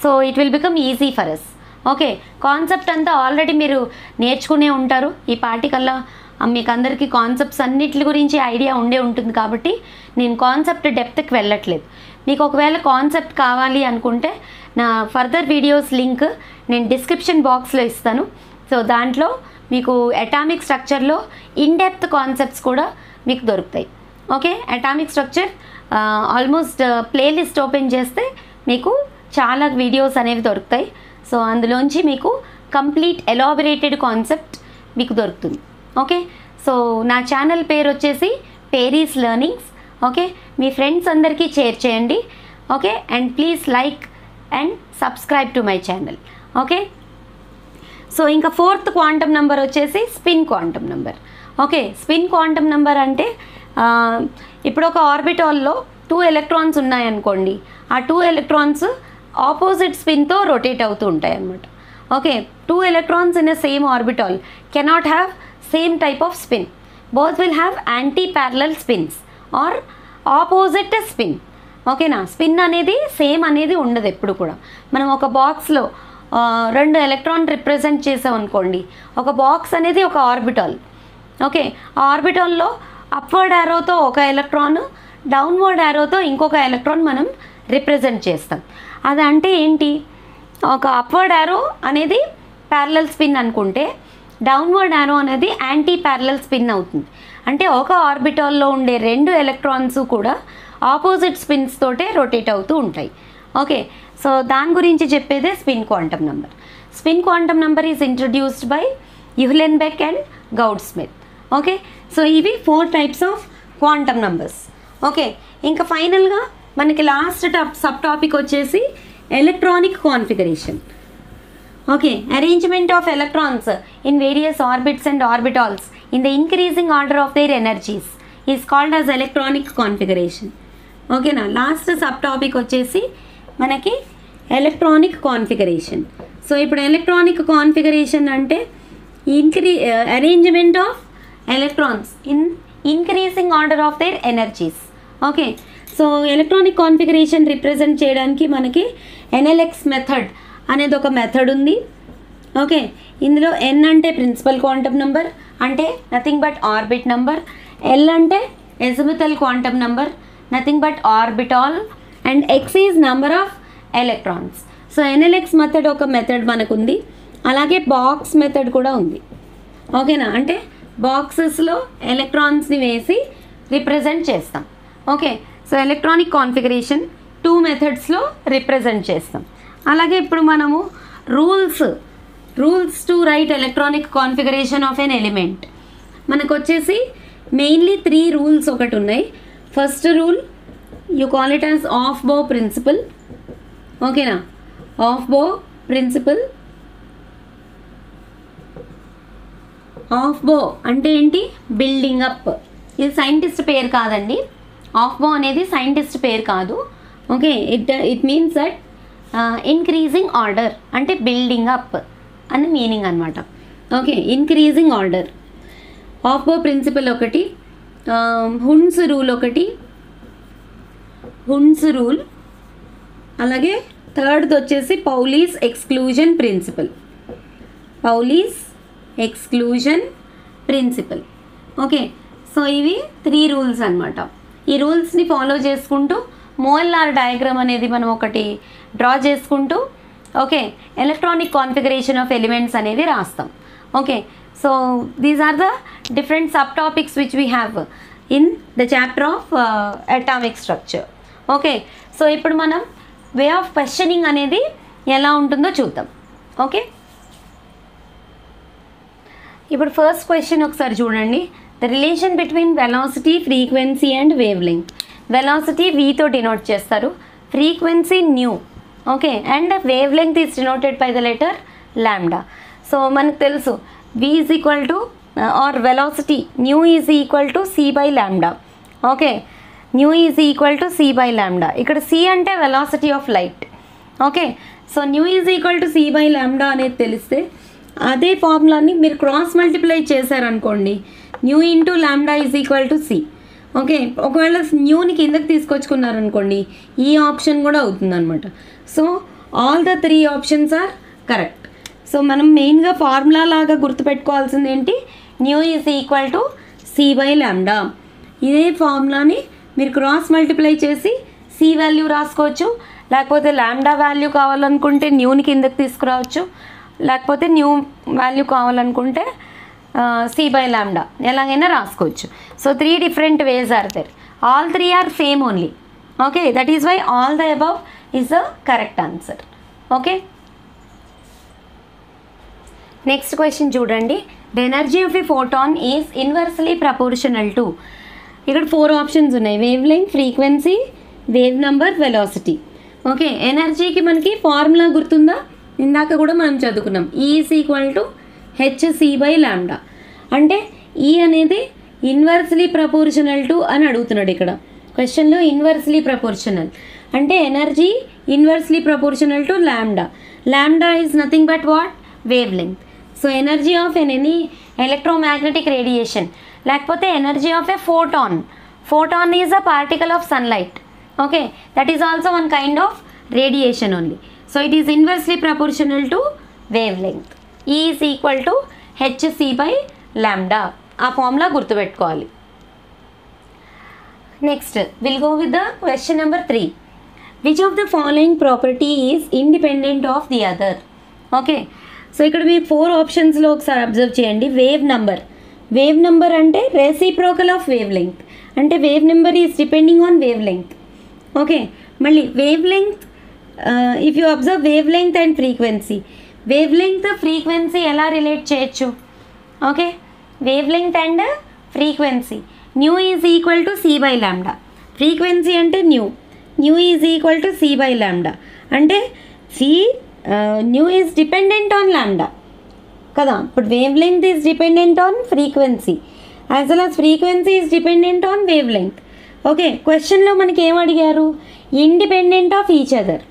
so it will become easy for us. Okay, concept అంతా ఆల్రెడీ మీరు నేర్చుకునే ఉంటారు. ఈ పార్టికల్లా మీకు అందరికీ కాన్సెప్ట్స్ అన్నిటి గురించి ఐడియా ఉండే ఉంటుంది కాబట్టి నేను కాన్సెప్ట్ డెప్త్కి వెళ్ళట్లేదు. మీకు ఒకవేళ కాన్సెప్ట్ కావాలి అనుకుంటే నా ఫర్దర్ వీడియోస్ లింక్ నేను డిస్క్రిప్షన్ బాక్స్లో ఇస్తాను. సో దాంట్లో మీకు అటామిక్ స్ట్రక్చర్లో ఇన్ డెప్త్ కాన్సెప్ట్స్ కూడా మీకు దొరుకుతాయి. Okay, atomic structure almost playlist open చేస్తే మీకు చాలా వీడియోస్ అనేవి దొరుకుతాయి. సో అందులోంచి మీకు కంప్లీట్ ఎలాబరేటెడ్ కాన్సెప్ట్ మీకు దొరుకుతుంది. ఓకే, సో నా ఛానల్ పేరు వచ్చేసి పేరీస్ లెర్నింగ్స్. ఓకే, మీ ఫ్రెండ్స్ అందరికీ షేర్ చేయండి. Okay, and please like and subscribe to my channel. Okay, so ఇంకా ఫోర్త్ క్వాంటమ్ నెంబర్ వచ్చేసి spin quantum number. Okay, spin quantum number అంటే ఇప్పుడు ఒక ఆర్బిటాల్లో 2 ఎలక్ట్రాన్స్ ఉన్నాయనుకోండి, ఆ 2 ఎలక్ట్రాన్స్ ఆపోజిట్ స్పిన్తో రొటేట్ అవుతూ ఉంటాయి అన్నమాట. Okay, 2 electrons in a same orbital cannot have same type of spin. Both will have anti-parallel spins or opposite spin. ఓకేనా, spin అనేది సేమ్ అనేది ఉండదు ఎప్పుడు కూడా. మనం ఒక బాక్స్లో 2 ఎలక్ట్రాన్ రిప్రజెంట్ చేసాం అనుకోండి, ఒక బాక్స్ అనేది ఒక ఆర్బిటాల్. ఓకే, ఆ ఆర్బిటాల్లో అప్వర్డ్ యారోతో ఒక ఎలక్ట్రాన్, డౌన్వర్డ్ యారోతో ఇంకొక ఎలక్ట్రాన్ మనం రిప్రజెంట్ చేస్తాం. అది అంటే ఏంటి, ఒక అప్వర్డ్ యారో అనేది ప్యారలల్ స్పిన్ అనుకుంటే డౌన్వర్డ్ యారో అనేది యాంటీ ప్యారలల్ స్పిన్ అవుతుంది. అంటే ఒక ఆర్బిటాల్లో ఉండే 2 ఎలక్ట్రాన్స్ కూడా ఆపోజిట్ స్పిన్స్ తోటే రొటేట్ అవుతూ ఉంటాయి. ఓకే, సో దాని గురించి చెప్పేదే spin quantum number. Spin quantum number is introduced by Uhlenbeck and Goudsmit. Okay, so ఇవి 4 types of quantum numbers. Okay, ఇంకా ఫైనల్గా మనకి లాస్ట్ సబ్ టాపిక్ వచ్చేసి electronic configuration. Okay, arrangement of electrons in various orbits and orbitals in the increasing order of their energies is called as electronic configuration. ఓకేనా, last subtopic వచ్చేసి మనకి electronic configuration. So ఇప్పుడు electronic configuration అంటే arrangement of electrons in increasing order of their energies. Okay, so electronic configuration represent చేయడానికి మనకి ఎన్ఎల్ఎక్స్ method అనేది ఒక method ఉంది. ఓకే, ఇందులో ఎన్ అంటే ప్రిన్సిపల్ క్వాంటమ్ నెంబర్, అంటే nothing but orbit number. L అంటే azimuthal quantum number, nothing but orbital. And X is number of electrons. So NLX method ఒక మెథడ్ మనకు ఉంది. అలాగే బాక్స్ మెథడ్ కూడా ఉంది. ఓకేనా, అంటే బాక్సెస్లో ఎలక్ట్రాన్స్ని వేసి రిప్రజెంట్ చేస్తాం. ఓకే, సో ఎలక్ట్రానిక్ కాన్ఫిగరేషన్ 2 మెథడ్స్లో రిప్రజెంట్ చేస్తాం. అలాగే ఇప్పుడు మనము rules to write electronic configuration of an element మనకు వచ్చేసి మెయిన్లీ 3 రూల్స్ ఒకటి ఉన్నాయి. First rule you call it as Aufbau principle. ఓకేనా, Aufbau principle. Aufbau అంటే ఏంటి, బిల్డింగ్ అప్. ఇది సైంటిస్ట్ పేరు కాదండి, ఆఫ్ బో అనేది సైంటిస్ట్ పేరు కాదు. Okay, it means that increasing order అంటే బిల్డింగ్ అప్ అని మీనింగ్ అనమాట. Okay, increasing order. Aufbau principle ఒకటి, హున్స్ రూల్ ఒకటి, హున్స్ రూల్. అలాగే థర్డ్ది వచ్చేసి Pauli's exclusion principle. Pauli's exclusion principle. Okay, so ఇవి 3 రూల్స్ అనమాట. ఈ రూల్స్ని ఫాలో చేసుకుంటూ మోఎల్ఆర్ డయాగ్రామ్ అనేది మనం ఒకటి డ్రా చేసుకుంటూ okay electronic configuration of elements అనేది రాస్తాం. Okay, so these are the different sub topics which we have in the chapter of atomic structure. Okay, so ఇప్పుడు మనం వే ఆఫ్ క్వశ్చనింగ్ అనేది ఎలా ఉంటుందో చూద్దాం. ఓకే, ఇప్పుడు ఫస్ట్ క్వశ్చన్ ఒకసారి చూడండి. The relation between velocity, frequency and wavelength. Velocity వీతో డినోట్ చేస్తారు, frequency nu, okay, and wavelength is denoted by the letter lambda. So మనకు తెలుసు v is equal to or velocity nu is equal to c by lambda. Okay, nu is equal to c by lambda. ఇక్కడ c అంటే velocity of light. Okay, so nu is equal to c by lambda అనేది తెలిస్తే అదే ఫార్ములాని మీరు cross multiply చేశారనుకోండి, nu into lambda is equal to c. Okay, ఒకవేళ న్యూని కిందకి తీసుకొచ్చుకున్నారనుకోండి ఈ ఆప్షన్ కూడా అవుతుంది అనమాట. So all the 3 options are correct. So మనం మెయిన్గా ఫార్ములా లాగా గుర్తుపెట్టుకోవాల్సింది ఏంటి, nu is equal to c by lambda. ఇదే ఫార్ములాని మీరు క్రాస్ మల్టిప్లై చేసి c వాల్యూ రాసుకోవచ్చు, లేకపోతే లాంబ్డా వాల్యూ కావాలనుకుంటే న్యూని కిందకి తీసుకురావచ్చు, లేకపోతే న్యూ వాల్యూ కావాలనుకుంటే c బై లాంబ్డా ఎలాగైనా రాసుకోవచ్చు. So 3 different ways are there, all 3 are same only. Okay, that is why all the above is the correct answer. Okay, next question చూడండి. The energy of a photon is inversely proportional to. ఇక్కడ 4 options ఉన్నాయి, wavelength, frequency, wave number, velocity. Okay, ఎనర్జీకి మనకి formula గుర్తుందా, ఇందాక కూడా మనం చదువుకున్నాం, E is equal to hc by lambda. అంటే ఈ అనేది ఇన్వర్స్లీ ప్రపోర్షనల్ టు అని అడుగుతున్నాడు ఇక్కడ క్వశ్చన్లో. ఇన్వర్స్లీ ప్రపోర్షనల్ అంటే energy inversely proportional to lambda. Lambda is nothing but what, wavelength. So energy of any electromagnetic radiation, లేకపోతే energy of a photon. Photon is a particle of sunlight. Okay, that is also one kind of radiation only. So it is inversely proportional to wavelength. E is equal to hc by lambda. ఆ formula గుర్తుపెట్టుకోవాలి. Next will go with the question number 3. Which of the following property is independent of the other. Okay, so ఇక్కడ మీరు 4 ఆప్షన్స్లో ఒకసారి observe చేయండి. Wave number, wave number అంటే reciprocal of wavelength, అంటే wave number is depending on wavelength. Okay, మళ్ళీ wavelength, if you observe wavelength and frequency, wavelength frequency ఎలా relate చేయొచ్చు. Okay, wavelength and frequency, nu is equal to c by lambda. Frequency అంటే nu, new is equal to c by lambda. అంటే nu is dependent on lambda కదా. ఇప్పుడు wavelength is dependent on frequency as well as frequency is dependent on wavelength. Okay, క్వశ్చన్లో మనకి ఏం అడిగారు, independent of each other.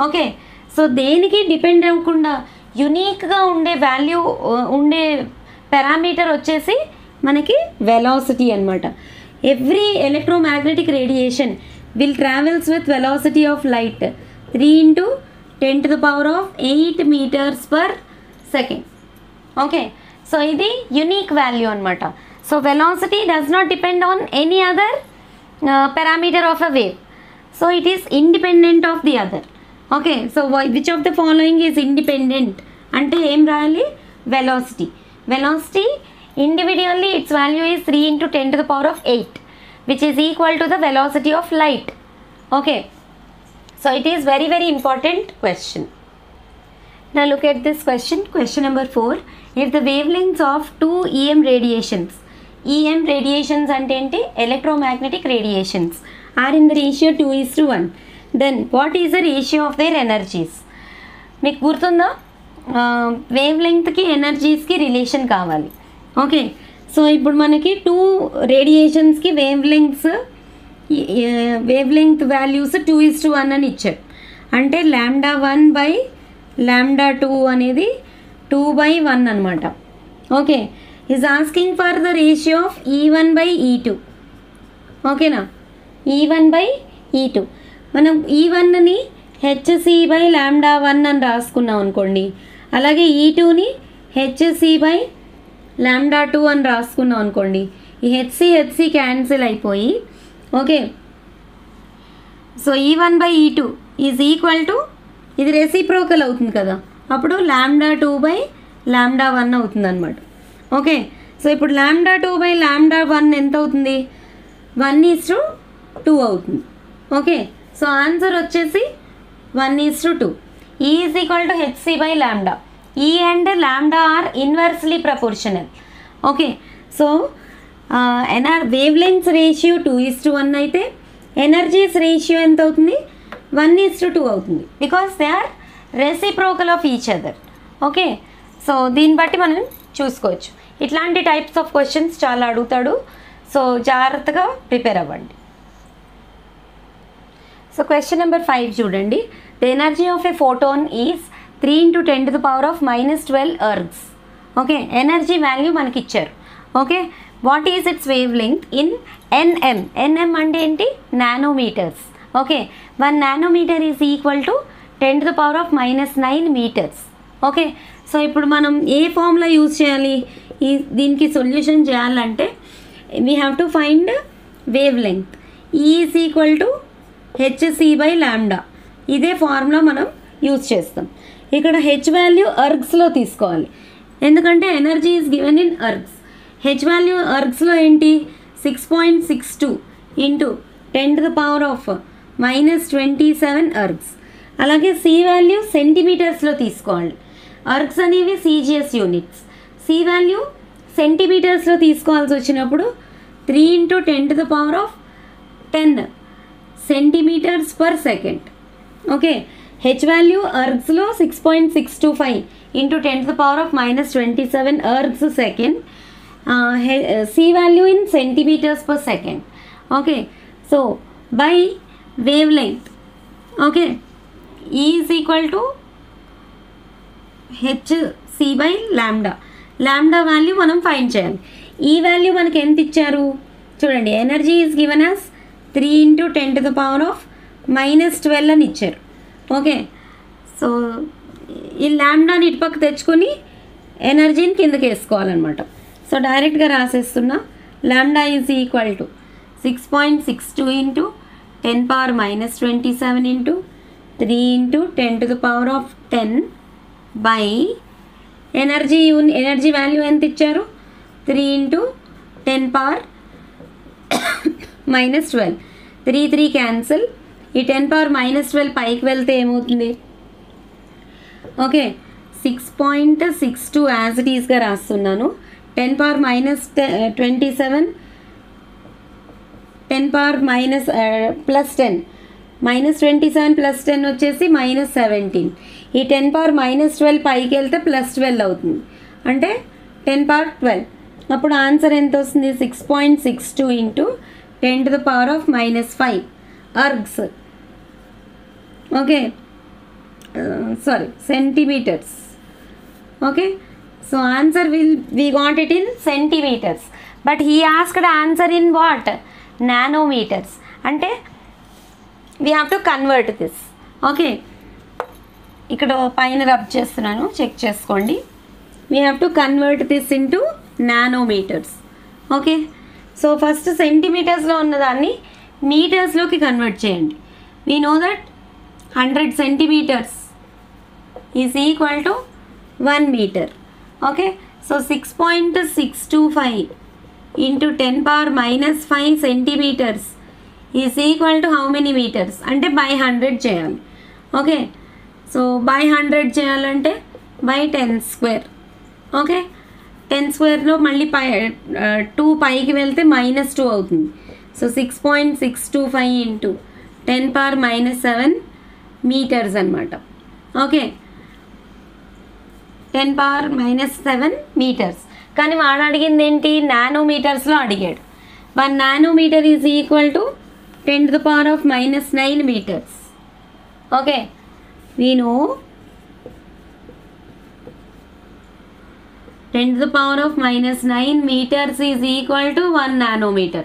Okay, so దేనికి depend అవ్వకుండా యునీక్గా ఉండే వాల్యూ ఉండే పారామీటర్ వచ్చేసి మనకి వెలాసిటీ అనమాట. Every electromagnetic radiation will travels with velocity of light 3 × 10⁸ meters per second. Okay, so ఇది యునీక్ వాల్యూ అనమాట. So velocity does not depend on any other parameter of a wave. So it is independent of the other. Okay, so which of the following is independent అంటే ఏం రాయాలి, velocity. Velocity individually it's value is 3 × 10⁸, which is equal to the velocity of light. Okay, so it is very very important question. Now look at this question, question number 4. If the wavelengths of 2 EM radiations, EM radiations ante enti electromagnetic radiations, are in the ratio 2:1, then what is the ratio of their energies? మీకు గుర్తుందా, wave లెంగ్త్కి ఎనర్జీస్కి relation కావాలి. Okay, so ఇప్పుడు మనకి 2 రేడియేషన్స్కి wave length values 2:1 అని ఇచ్చారు. అంటే λ1 by λ2 అనేది 2/1 అనమాట. Okay, is asking for the ratio of E1 by E2. ఓకేనా, E1 బై E2. మనం E1ని hc బై λ1 అని రాసుకున్నాం అనుకోండి, అలాగే E2ని hc బై λ2 అని రాసుకున్నాం అనుకోండి, ఈ హెచ్ క్యాన్సిల్ అయిపోయి, okay, so E1 by E2 is equal to, ఇది రెసిప్రోకల్ అవుతుంది కదా, అప్పుడు λ2 బై λ1 అవుతుంది అనమాట. ఓకే, సో ఇప్పుడు λ2 బై λ1 ఎంత అవుతుంది, 1:2 అవుతుంది. ఓకే, సో ఆన్సర్ వచ్చేసి 1:2. E is equal to hc by lambda. E and lambda are inversely proportional. Okay, so wavelengths ratio 2:1 అయితే ఎనర్జీస్ రేషియో ఎంత అవుతుంది 1:2 అవుతుంది, because they are reciprocal of each other. Okay, so దీన్ని బట్టి మనం చూసుకోవచ్చు. ఇట్లాంటి టైప్స్ ఆఫ్ క్వశ్చన్స్ చాలా అడుగుతాడు, సో జాగ్రత్తగా ప్రిపేర్ అవ్వండి. సో క్వశ్చన్ నెంబర్ 5 చూడండి. The energy of a photon is 3 × 10⁻⁻12 ergs. Okay, energy value మనకి ఇచ్చారు. Okay, what is its wavelength in NM. NM అంటే ఏంటి? Nanometres. Okay, 1 nanometre is equal to 10⁻⁻9 metres. Okay, so ఇప్పుడు మనం ఏ formula use చేయాలి? దీనికి సొల్యూషన్ చేయాలంటే we have to find wavelength. E is equal to hc/λ. ఇదే formula మనం యూజ్ చేస్తాం. ఇక్కడ హెచ్ వాల్యూ ఎర్గ్స్లో తీసుకోవాలి, ఎందుకంటే energy is given in ergs. H value ఎర్గ్స్లో ఏంటి? 6.62 × 10⁻⁻27 ఎర్గ్స్. అలాగే సి వాల్యూ సెంటీమీటర్స్లో తీసుకోవాలి. ఎర్గ్స్ అనేవి సిజిఎస్ యూనిట్స్. సి వాల్యూ సెంటీమీటర్స్లో తీసుకోవాల్సి వచ్చినప్పుడు 3 × 10⁻10 centimetres per second. Okay, H value ఎర్గ్స్లో 6.625 × 10⁻⁻27 ergs second. C value in centimetres per second. Okay, so by wavelength. Okay, E is equal to hc/λ. Lambda value మనం find చేయాలి. ఈ value మనకి ఎంత ఇచ్చారు చూడండి. ఎనర్జీ ఈజ్ గివెన్ యాజ్ 3 × 10⁻⁻12 అని ఇచ్చారు. ఓకే, సో ఈ లాంబ్డాని ఇటుపక్క తెచ్చుకొని ఎనర్జీని కిందకి వేసుకోవాలన్నమాట. సో డైరెక్ట్గా రాసేస్తున్నా. Lambda is equal to 6.62 × 10⁻⁻27 × 3 × 10⁻10 by energy value ఎంత ఇచ్చారు? 3 × 10⁻⁻12. 3 క్యాన్సిల్. ఈ 10⁻⁻12 పైకి వెళ్తే ఏమవుతుంది? ఓకే, 6.62 యాజ్ ఇట్ ఈస్గా రాస్తున్నాను. 10⁻⁻27 10⁻+10 -27 +10 వచ్చేసి -17. ఈ 10⁻12 పైకి వెళ్తే +12 అవుతుంది, అంటే 10⁻12. అప్పుడు ఆన్సర్ ఎంత వస్తుంది? 6.62 × 10⁻⁻5 ergs. Okay, sorry, centimetres. Okay, so answer we got it in centimeters, but he asked answer in what? Nanometers. అంటే we have to convert this. Okay, ఇక్కడ పైన రబ్ చేస్తున్నాను, చెక్ చేసుకోండి. we have to convert this into nanometers. Okay, so first సెంటీమీటర్స్లో ఉన్నదాన్ని మీటర్స్లోకి convert చేయండి. we know that 100 centimeters is equal to 1 meter. Okay, so 6.625 × 10⁻⁻5 centimeters is equal to how many meters? అంటే by 100 చేయాలి. Okay, so by 100 చేయాలంటే by 10 square. Okay, 10 squareలో మళ్ళీ 2 పైకి వెళ్తే -2 అవుతుంది. సో 6.625 × 10⁻⁻7 మీటర్స్ అనమాట. Okay, 10⁻⁻7 metres. కానీ వాడు అడిగింది ఏంటి? నానోమీటర్స్లో అడిగాడు. 1 nanometre is equal to 10⁻⁻9 metres. Okay, we know 10⁻⁻9 meters is equal to 1 nanometer.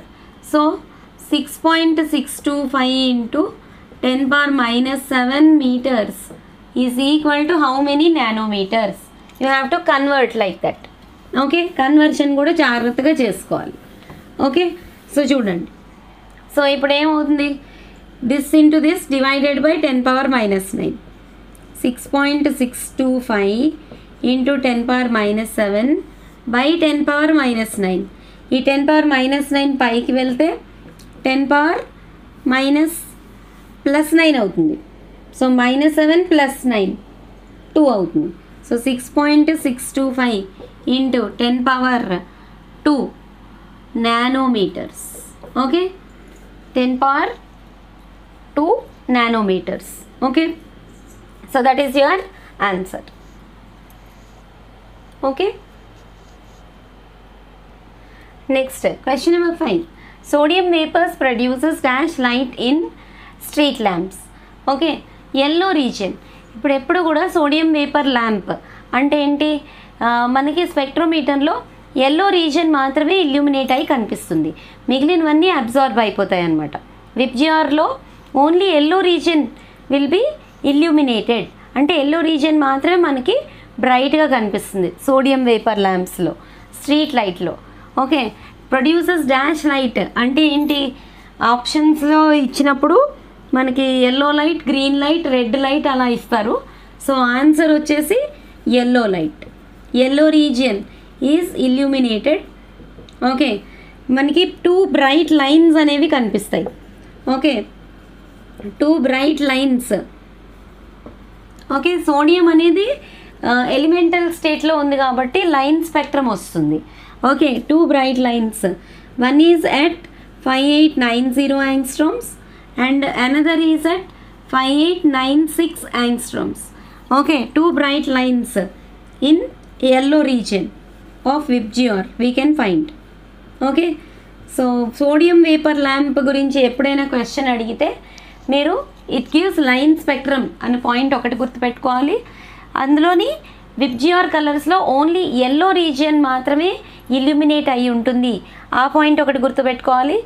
So 6.625 × 10⁻⁻7 meters is equal to how many nanometers? You have to convert like that. Okay, conversion కూడా జాగ్రత్తగా చేసుకోవాలి. Okay, so చూడండి. So ఇప్పుడు ఏమవుతుంది? This into this divided by 10⁻⁻9. 6.625 × 10⁻⁻7 by 10⁻⁻9. ఈ 10⁻⁻9 పైకి వెళ్తే 10⁻+9 అవుతుంది. సో -7 + 9 2 అవుతుంది. So 6.625 into 10 power 2 nanometers. Okay, 10 power 2 nanometers. Okay, so that is your answer. Okay, next question number 5. Sodium vapors produces dash light in street lamps. Okay, yellow region. ఇప్పుడు ఎప్పుడు కూడా sodium vapour lamp అంటే ఏంటి, మనకి స్పెక్ట్రోమీటర్లో yellow region మాత్రమే illuminate అయి కనిపిస్తుంది, మిగిలినవన్నీ అబ్జార్బ్ అయిపోతాయి అన్నమాట. విబ్జిఆర్లో only yellow region will be illuminated, అంటే ఎల్లో రీజియన్ మాత్రమే మనకి బ్రైట్గా కనిపిస్తుంది సోడియం వేపర్ ల్యాంప్స్లో, స్ట్రీట్ లైట్లో. ఓకే, ప్రొడ్యూసెస్ డాష్ లైట్ అంటే ఏంటి, ఆప్షన్స్లో ఇచ్చినప్పుడు మనకి yellow light, green light, red light అలా ఇస్తారు. సో ఆన్సర్ వచ్చేసి yellow light. Yellow region is illuminated. Okay, మనకి 2 బ్రైట్ లైన్స్ అనేవి కనిపిస్తాయి. Okay, 2 bright lines. Okay, sodium అనేది ఎలిమెంటల్ స్టేట్లో ఉంది కాబట్టి లైన్ స్పెక్ట్రమ్ వస్తుంది. Okay, 2 bright lines. One is at 5890 ఆంగ్స్ట్రోమ్స్ and another is at 5896 angstroms. Okay, 2 bright lines in yellow region of VIBGYOR we can find. Okay, so sodium vapor lamp గురించి ఎప్పుడైనా question అడిగితే మీరు it gives line spectrum అనే point ఒకటి గుర్తుపెట్టుకోవాలి. అందులోని VIBGYOR కలర్స్లో only yellow region మాత్రమే ఇల్యూమినేట్ అయ్యి ఉంటుంది, ఆ పాయింట్ ఒకటి గుర్తుపెట్టుకోవాలి.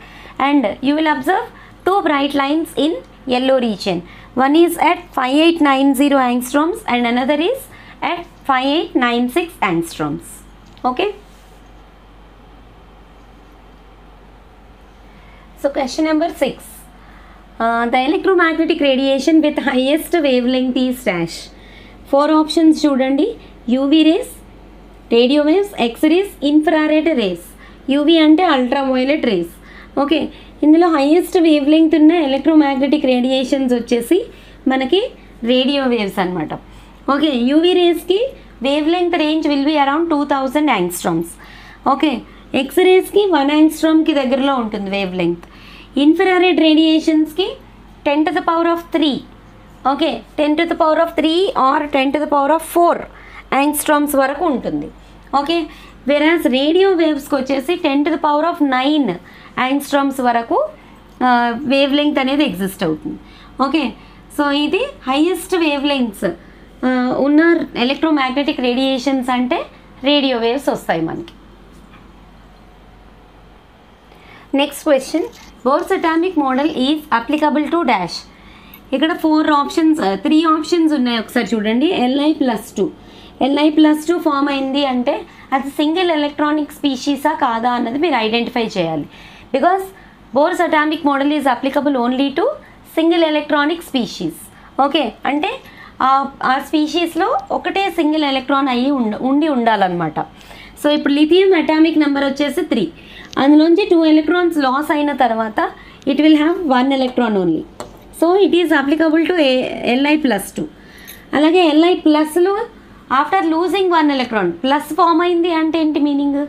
And you will observe 2 bright lines in yellow region. One is at 5890 angstroms and another is at 5896 angstroms. Okay. So question number 6. The electromagnetic radiation with highest wavelength is dash. 4 options చూడండి. UV rays, radio waves, X-rays, infrared rays. UV అంటే ultraviolet rays. Okay, ఇందులో highest wavelength ఉన్న electromagnetic radiations వచ్చేసి మనకి radio waves అనమాట. Okay, UV రేస్కి wavelength range will be around 2000 angstroms. Okay, ఎక్స్రేస్కి 1 యాంగ్స్ట్రామ్కి దగ్గరలో ఉంటుంది వేవ్ లెంగ్త్. ఇన్ఫ్రారెడ్ రేడియేషన్స్కి 10⁻³ ఓకే, 10⁻³ ఆర్ 10⁻⁴ యాంగ్స్ట్రామ్స్ వరకు ఉంటుంది. ఓకే, వెరాజ్ రేడియో వేవ్స్కి వచ్చేసి 10⁻⁹ యాంగ్స్ట్రామ్స్ వరకు వేవ్ లెంగ్త్ అనేది ఎగ్జిస్ట్ అవుతుంది. ఓకే, సో ఇది హైయెస్ట్ వేవ్ లెంగ్త్స్ ఉన్న ఎలక్ట్రోమాగ్నెటిక్ రేడియేషన్స్ అంటే రేడియో వేవ్స్ వస్తాయి మనకి. Next question, bores atomic model is applicable to dash. ఇక్కడ 3 ఆప్షన్స్ ఉన్నాయి, ఒకసారి చూడండి. Li+2 Li+2 ఫామ్ అయింది అంటే అది సింగిల్ ఎలక్ట్రానిక్ స్పీషీసా కాదా అన్నది మీరు ఐడెంటిఫై చేయాలి. Because bores atomic model is applicable only to single electronic species. Okay, అంటే ఆ స్పీషీస్లో ఒకటే సింగిల్ ఎలక్ట్రాన్ అయ్యి ఉండాలన్నమాట. సో ఇప్పుడు లిథియం అటామిక్ నెంబర్ వచ్చేసి 3, అందులోంచి 2 ఎలక్ట్రాన్స్ లాస్ అయిన తర్వాత it will have 1 electron only. So it is applicable to Li+2. అలాగే Li+లో after losing 1 electron, plus form అయింది అంటే ఏంటి meaning,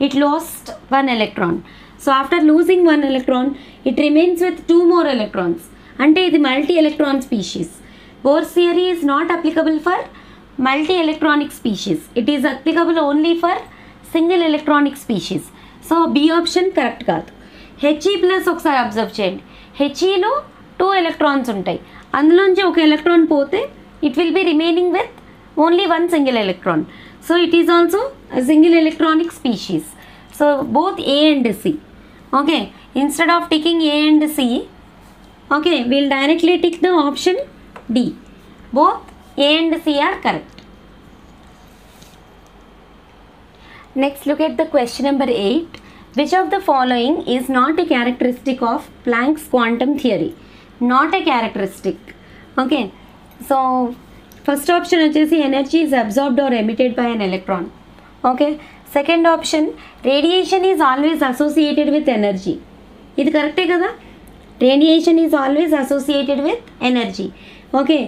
it lost 1 electron. So after losing 1 electron it remains with 2 more electrons, అంటే ఇది multi electron species. Bohr's theory is not applicable for multi electronic species, it is applicable only for single electronic species. So B option correct కాదు. He+ ఒకసారి observe చేయండి. Heలో 2 electrons ఉంటాయి, అందులోంచి 1 electron పోతే it will B remaining with only 1 single electron. So it is also a single electronic species. So both A and C. Okay, instead of ticking A and C, okay, we'll directly tick the option D. Both A and C are correct. Next, look at the question number 8. Which of the following is not a characteristic of Planck's quantum theory? Not a characteristic. Okay, so first option వచ్చేసి energy is absorbed or emitted by an electron. Okay, second option radiation is always associated with energy. ఇది కరెక్టే కదా, radiation is always associated with energy. Okay,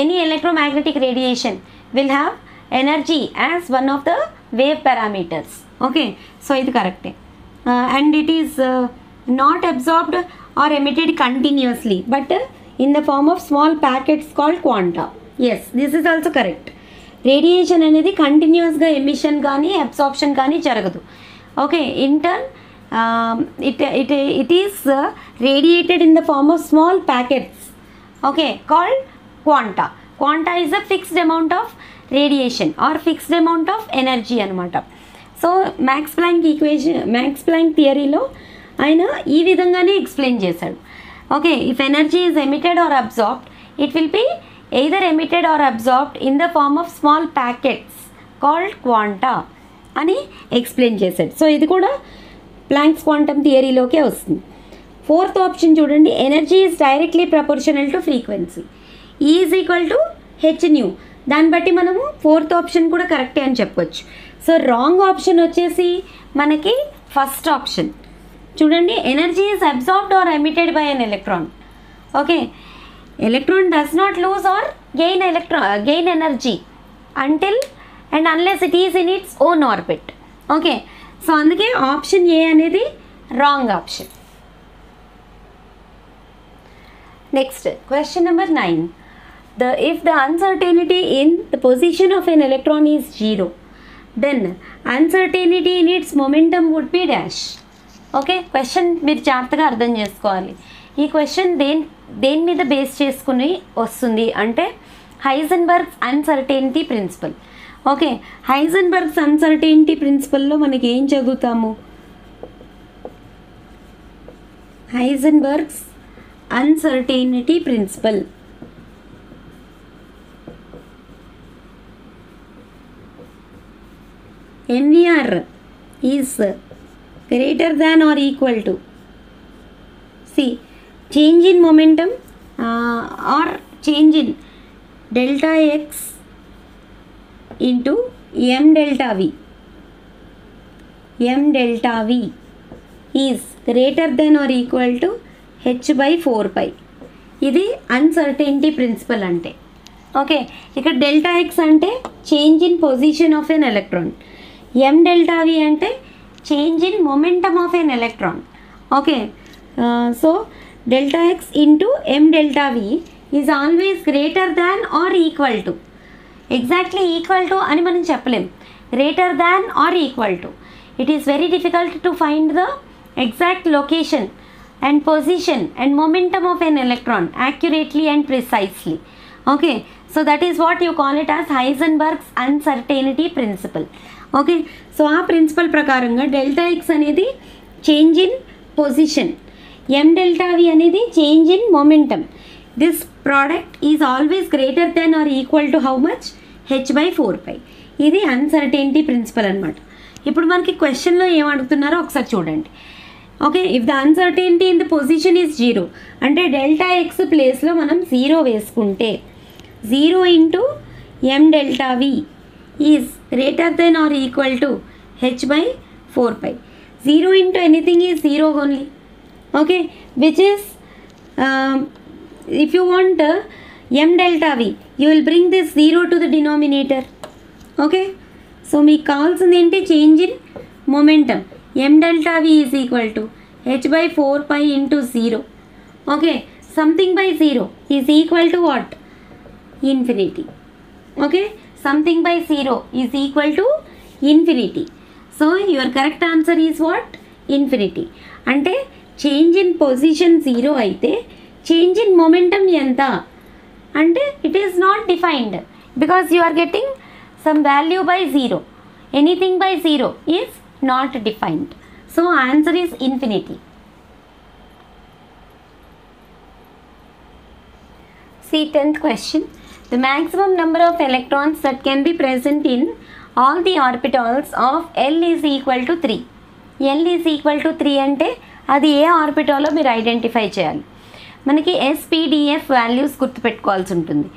any electromagnetic radiation will have energy as one of the wave parameters. Okay, so ఇది కరెక్టే. And it is not absorbed or emitted continuously but in the form of small packets called quanta. Yes, this is also correct. Radiation అనేది కంటిన్యూస్గా emission కానీ absorption కానీ జరగదు. Okay, in turn it is radiated in the form of small packets, okay, called quanta. Quanta is a fixed amount of radiation or fixed amount of energy అనమాట. So Max Planck థియరీలో ఆయన ఈ విధంగానే explain చేశాడు. Okay, if energy is emitted or absorbed it will be either emitted or absorbed in the form of small packets called quanta అని explain చేశాడు. సో ఇది కూడా ప్లాంక్స్ క్వాంటమ్ థియరీలోకే వస్తుంది. ఫోర్త్ ఆప్షన్ చూడండి, energy is directly proportional to frequency, E is equal to H nu. దాన్ని బట్టి మనము ఫోర్త్ ఆప్షన్ కూడా కరెక్టే అని చెప్పొచ్చు. సో రాంగ్ ఆప్షన్ వచ్చేసి మనకి ఫస్ట్ ఆప్షన్ చూడండి, energy is absorbed or emitted by an electron. Okay, electron does not lose or gain energy until and unless it is in its own orbit. Okay, so అందుకే option A అనేది wrong option. Next question number 9. If the uncertainty in the position of an electron is 0, then uncertainty in its momentum would be dash. Okay, question మీరు జాగ్రత్తగా అర్థం చేసుకోవాలి. ఈ question దేని మీద base చేసుకుని వస్తుంది అంటే Heisenberg's uncertainty principle. Okay, Heisenberg's uncertainty ప్రిన్సిపల్లో మనకి ఏం చదువుతాము? Heisenberg's uncertainty principle NVR is greater than or equal to, see, change in momentum or change in delta x into m delta v. M delta v is greater than or equal to h by 4 pi. ఇది uncertainty principle అంటే. Okay, ఇక్కడ delta X అంటే change in position of an electron, m delta v అంటే change in momentum of an electron. Okay, so delta x into m delta v is always greater than or equal to. Exactly equal to అని మనం చెప్పలేం. Greater than or equal to. It is very difficult to find the exact location and position and momentum of an electron accurately and precisely. Okay, so that is what you call it as Heisenberg's uncertainty principle. Okay, so ఆ principle ప్రకారంగా delta x అనేది change in position, m delta v అనేది change in momentum. This product is always greater than or equal to how much? h by 4 pi. ఇది uncertainty principle అనమాట. ఇప్పుడు మనకి క్వశ్చన్లో ఏం అడుగుతున్నారో ఒకసారి చూడండి. Okay, if the uncertainty in the position is 0 అంటే డెల్టా ఎక్స్ ప్లేస్లో మనం 0 వేసుకుంటే 0 into m delta v is greater than or equal to h by 4 pi. 0 into anything is 0 only. Okay, which is if you want m delta v, you will bring this 0 to the denominator. Okay, so మీకు కావాల్సింది ఏంటి? Change in momentum. m delta v is equal to h by 4 pi into 0. Okay, something by 0 is equal to what? Infinity. Okay, something by 0 is equal to infinity. So your correct answer is what? Infinity. అంటే change in position 0 అయితే change in momentum ఎంత అంటే it is not defined because you are getting some value by 0. Anything by 0 is not defined. So answer is infinity. See 10th question. The maximum number of electrons that can be present in all the orbitals of L is equal to 3. L is equal to 3 అంటే అది ఏ ఆర్బిటాలో మీరు identify చేయాలి. మనకి SPDF values గుర్తుపెట్టుకోవాల్సి ఉంటుంది.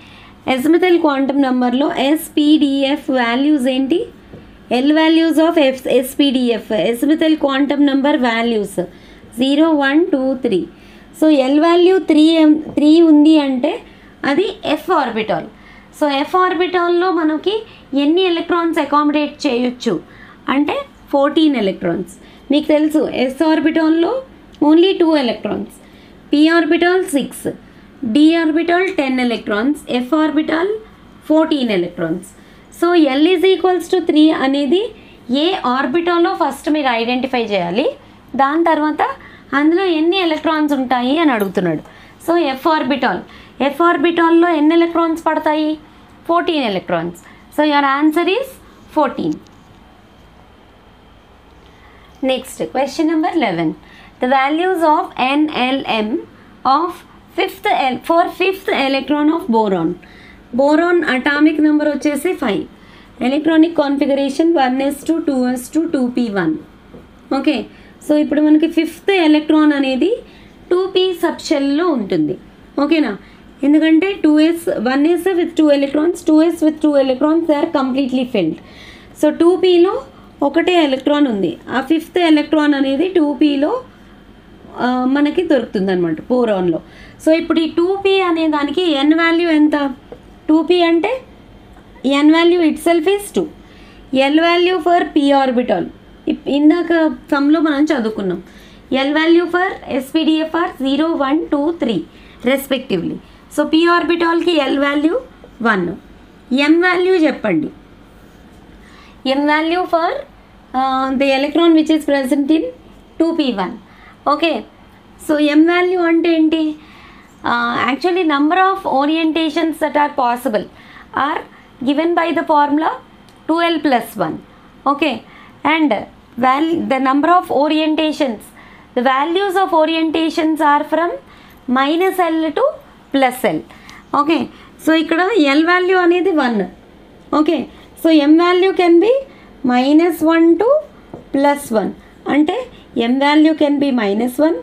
Azimuthal quantum నెంబర్లో SPDF values ఏంటి? L values of SPDF azimuthal quantum number values 0, 1, 2, 3. So L value 3 ఉంది అంటే అది F ఆర్బిటాల్. సో ఎఫ్ ఆర్బిటాల్లో మనకి ఎన్ని ఎలక్ట్రాన్స్ అకామిడేట్ చేయొచ్చు అంటే 14 ఎలక్ట్రాన్స్. మీకు తెలుసు ఎస్ ఆర్బిటాల్లో only 2 electrons, P orbital 6, D orbital 10 electrons, F orbital 14 electrons. So L is equals to 3 అనేది ఏ ఆర్బిటాల్లో ఫస్ట్ మీరు ఐడెంటిఫై చేయాలి, దాని తర్వాత అందులో ఎన్ని ఎలక్ట్రాన్స్ ఉంటాయి అని అడుగుతున్నాడు. సో ఎఫ్ ఆర్బిటాల్లో ఎన్ని ఎలక్ట్రాన్స్ పడతాయి? 14 electrons. So your answer is 14. Next question number 11. The values of NLM of fifth electron of boron. Boron atomic number వచ్చేసి 5, electronic configuration 1s2 2s2 2p1. Okay, so ఇప్పుడు మనకి fifth electron అనేది 2p సబ్షెల్లో ఉంటుంది. ఓకేనా, ఎందుకంటే 1s with 2 electrons, 2s with 2 electrons, they are completely filled. So 2pలో ఒకటే electron ఉంది. ఆ ఫిఫ్త్ ఎలక్ట్రాన్ అనేది 2pలో మనకి దొరుకుతుంది అనమాట బోరాన్లో. సో ఇప్పుడు ఈ 2p అనే దానికి n వాల్యూ ఎంత? 2p అంటే n value itself is 2. l value for p orbital ఇందాక సమ్లో మనం చదువుకున్నాం. l value for SPDFR 0 1 2 3 respectively. So p ఆర్బిటాల్కి l వాల్యూ 1. m వాల్యూ చెప్పండి. m value for the electron which is present in 2p1. Okay, so m value అంటే ఏంటి? Actually number of orientations that are possible or given by the formula 2l+1. Okay, and the number of orientations, the values of orientations are from -l to +l. Okay, so ఇక్కడ l value అనేది 1. Okay, so m value can be -1 to +1. అంటే m value can be -1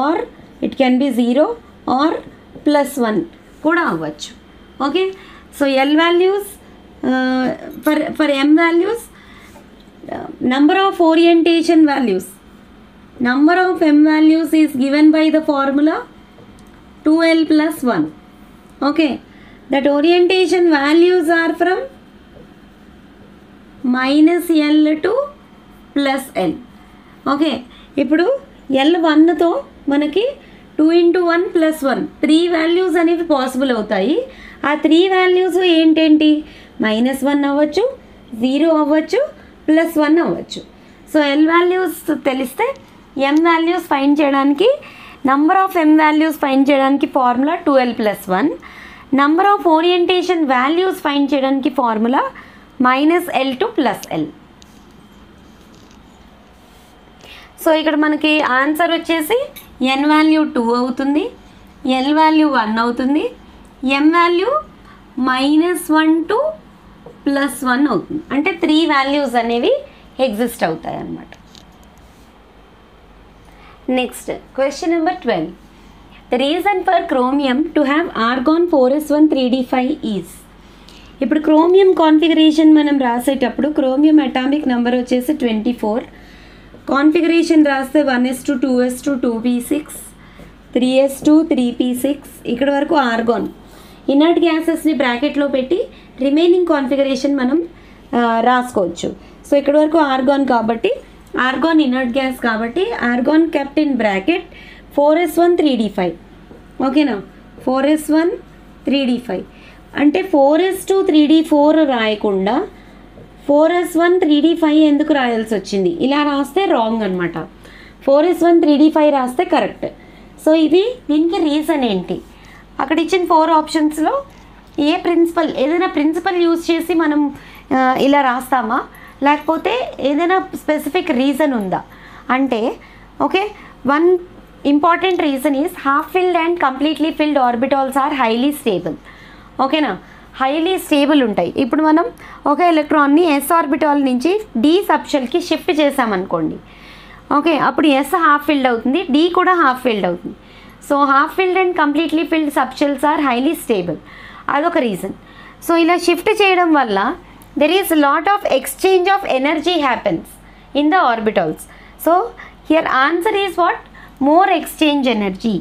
or it can be 0 or +1 కూడా అవ్వచ్చు. Okay, so l values for m values, number of orientation values, number of m values is given by the formula 2l+1. okay, that orientation values are from -l to +l. okay, ఇప్పుడు l1తో మనకి 2 × 1 + 1 3 values అనేవి possible అవుతాయి. ఆ 3 values ఏంటేంటి? -1 అవ్వచ్చు, 0 అవ్వచ్చు, +1 అవ్వచ్చు. So L values తెలిస్తే m వాల్యూస్ ఫైండ్ చేయడానికి, number of m values find చేయడానికి formula 2l+1, number of orientation values find చేయడానికి formula -l to +l. So ఇక్కడ మనకి ఆన్సర్ వచ్చేసి n వాల్యూ 2 అవుతుంది, l వాల్యూ 1 అవుతుంది, m వాల్యూ -1 to +1 అవుతుంది. అంటే 3 వాల్యూస్ అనేవి ఎగ్జిస్ట్ అవుతాయి అన్నమాట. Next question number 12. The reason for chromium to have organ 4s1 3d5 is. ఇప్పుడు క్రోమియం కాన్ఫిగరేషన్ మనం రాసేటప్పుడు క్రోమియం అటామిక్ నెంబర్ వచ్చేసి 24, కాన్ఫిగరేషన్ రాస్తే 1s2 2s2 2p6 3s2 3p6 ఇక్కడ వరకు ఆర్గాన్. ఇనర్ట్ గ్యాసెస్ని బ్రాకెట్లో పెట్టి రిమైనింగ్ కాన్ఫిగరేషన్ మనం రాసుకోవచ్చు. సో ఇక్కడ వరకు ఆర్గాన్ కాబట్టి ఆర్గాన్ ఇనర్ట్ గ్యాస్ కాబట్టి organ kept in bracket 4s1 3d5. ఓకేనా, 4s1 3d5 అంటే 4s2 3d4 రాయకుండా 4s1 3d5 ఎందుకు రాయాల్సి వచ్చింది? ఇలా రాస్తే రాంగ్ అనమాట. 4s1 3d5 రాస్తే కరెక్ట్. సో ఇది దీనికి రీజన్ ఏంటి? అక్కడ ఇచ్చిన 4 ఆప్షన్స్లో ఏ ప్రిన్సిపల్, ఏదైనా ప్రిన్సిపల్ యూజ్ చేసి మనం ఇలా రాస్తామా, లేకపోతే ఏదైనా స్పెసిఫిక్ రీజన్ ఉందా అంటే, okay, one important reason is half filled and completely filled orbitals are highly stable. ఓకేనా, హైలీ స్టేబుల్ ఉంటాయి. ఇప్పుడు మనం ఒక ఎలక్ట్రాన్ని ఎస్ ఆర్బిటాల్ నుంచి డి సబ్షెల్కి షిఫ్ట్ చేసామనుకోండి, ఓకే, అప్పుడు ఎస్ హాఫ్ ఫిల్డ్ అవుతుంది, డి కూడా హాఫ్ ఫిల్డ్ అవుతుంది. So half filled and completely filled subshells are highly stable, అదొక రీజన్. సో ఇలా షిఫ్ట్ చేయడం వల్ల there is lot of exchange of energy happens in the orbitals. So here answer is what? More exchange energy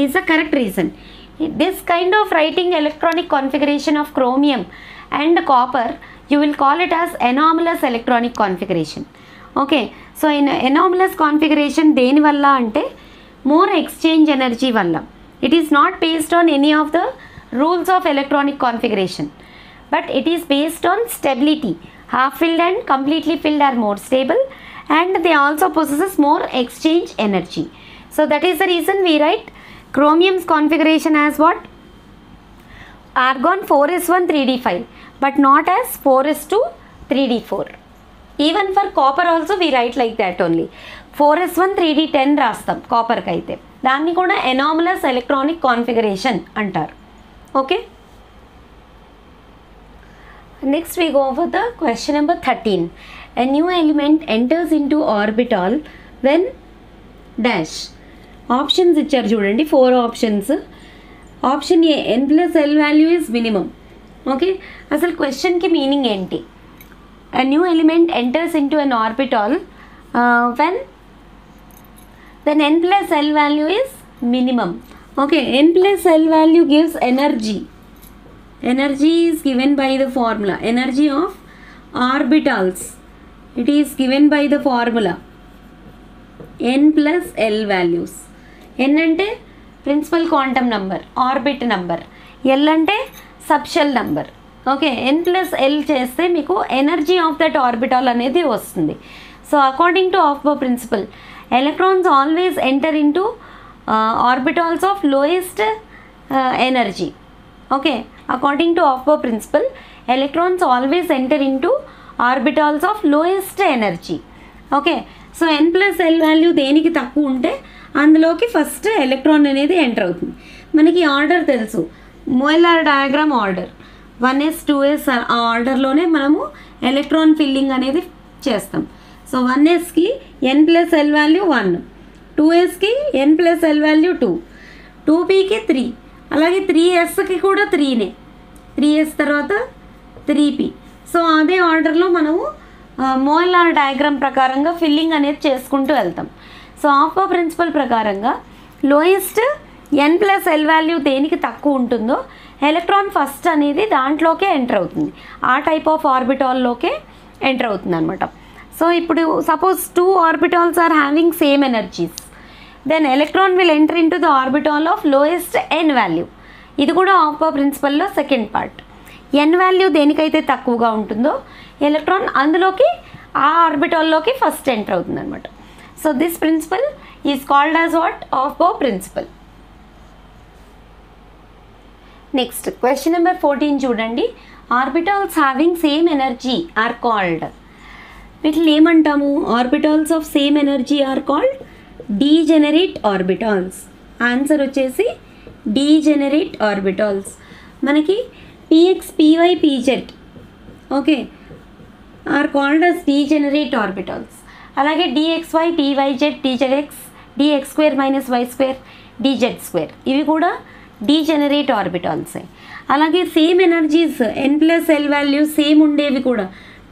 is the correct reason. This kind of writing electronic configuration of chromium and copper, you will call it as anomalous electronic configuration. Okay, so in anomalous configuration దేని వల్ల అంటే more exchange energy వల్ల. It is not based on any of the rules of electronic configuration, but it is based on stability. Half filled and completely filled are more stable, and they also possesses more exchange energy. So that is the reason we write chromium's configuration as what? Argon 4s1 3d5, but not as 4s2 3d4. Even for copper also we write like that only. 4s1 3d10 రాస్తాం copper కి అయితే, దాన్ని కూడా anomalous electronic configuration అంటారు. Okay, next we go over the question number 13. A new element enters into orbital when dash. Options ఇచ్చారు చూడండి, 4 options. Option A n+l value is minimum. Okay, అసలు క్వశ్చన్కి మీనింగ్ ఏంటి? A new element enters into an orbital when then n+l value is minimum. Okay, n+l value gives energy. Energy is given by the formula. Energy of orbitals, it is given by the formula n+l values. n అంటే principal quantum number, orbit number. l అంటే subshell number. Okay, n+l చేస్తే మీకు energy of that orbital అనేది వస్తుంది. So according to Aufbau principle, electrons always enter into orbitals of lowest energy. Okay, according to Aufbau principle, electrons always enter into orbitals of lowest energy. Okay, so n+l value దేనికి తక్కువ ఉంటే అందులోకి first electron అనేది enter అవుతుంది. మనకి order తెలుసు, molar diagram order 1s 2s ఆ ఆర్డర్లోనే మనము ఎలక్ట్రాన్ ఫిల్లింగ్ అనేది చేస్తాం. సో 1sకి n+l వాల్యూ 1, 2sకి n+l వాల్యూ 2, 2pకి 3, అలాగే 3sకి కూడా 3నే, 3s తర్వాత 3p. సో అదే ఆర్డర్లో మనము మోలార్ డయాగ్రామ్ ప్రకారంగా ఫిల్లింగ్ అనేది చేసుకుంటూ వెళ్తాం. సో ఆఫ్బో ప్రిన్సిపల్ ప్రకారంగా లోయెస్ట్ n+l వాల్యూ దేనికి తక్కువ ఉంటుందో ఎలక్ట్రాన్ ఫస్ట్ అనేది దాంట్లోకే ఎంటర్ అవుతుంది, ఆ టైప్ ఆఫ్ ఆర్బిటాల్లోకే ఎంటర్ అవుతుంది అనమాట. సో ఇప్పుడు suppose 2 orbitals are having same energies, then electron will enter in to the orbital of lowest n value. ఇది కూడా ఆఫ్బో ప్రిన్సిపల్లో సెకండ్ పార్ట్. n వాల్యూ దేనికైతే తక్కువగా ఉంటుందో ఎలక్ట్రాన్ అందులోకి ఆ ఆర్బిటాల్లోకి ఫస్ట్ ఎంటర్ అవుతుంది అనమాట. So this principle is called as what? Aufbau principle. Next question number 14 చూడండి. Orbitals having same energy are called, వీటిని ఏమంటాము? Orbitals of same energy are called degenerate orbitals. Answer వచ్చేసి డీజెనరేట్ ఆర్బిటాల్స్. మనకి px py pz okay are called as degenerate orbitals. అలాగే dxy dyz dzx dx² - y² dz², ఇవి కూడా degenerate ఆర్బిటాల్సే. అలాగే same energies n+l value same ఉండేవి కూడా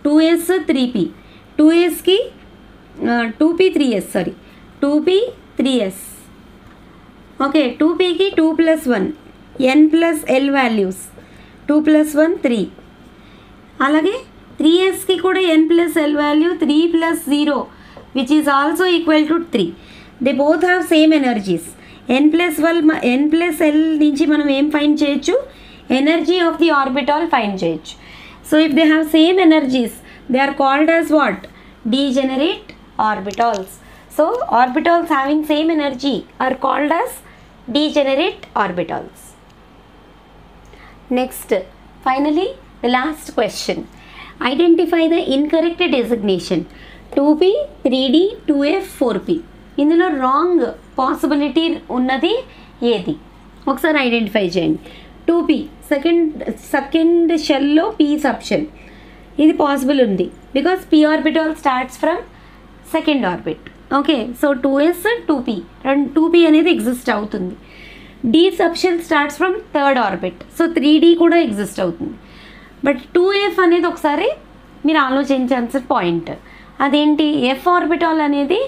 2s 3p, 2sకి 2p 3s sorry 2p 3s. Okay, 2pకి 2 + 1 n+l values 2 + 1 3. అలాగే 3sకి కూడా n+l value 3 + 0 which is also equal to 3. They both have same energies. n+l నుంచి మనం ఏం ఫైండ్ చేయొచ్చు? Energy of the orbital find చేయొచ్చు. So if they have same energies they are called as what? Degenerate orbitals. So orbitals having same energy are called as degenerate orbitals. Next, finally, the last question. Identify the incorrect designation 2p 3d 2f 4p. ఇందులో wrong possibility ఉన్నది ఏది? ఒకసారి identify చేయండి. 2p second షెల్లో p subshell, ఇది possible ఉంది because p orbital starts from second orbit. Okay, so 2s 2p 2p అనేది exist అవుతుంది. d subshell starts from third orbit, so 3d కూడా ఎగ్జిస్ట్ అవుతుంది. బట్ 2f అనేది ఒకసారి మీరు ఆలోచించాల్సిన పాయింట్. అదేంటి? f ఆర్బిటాల్ అనేది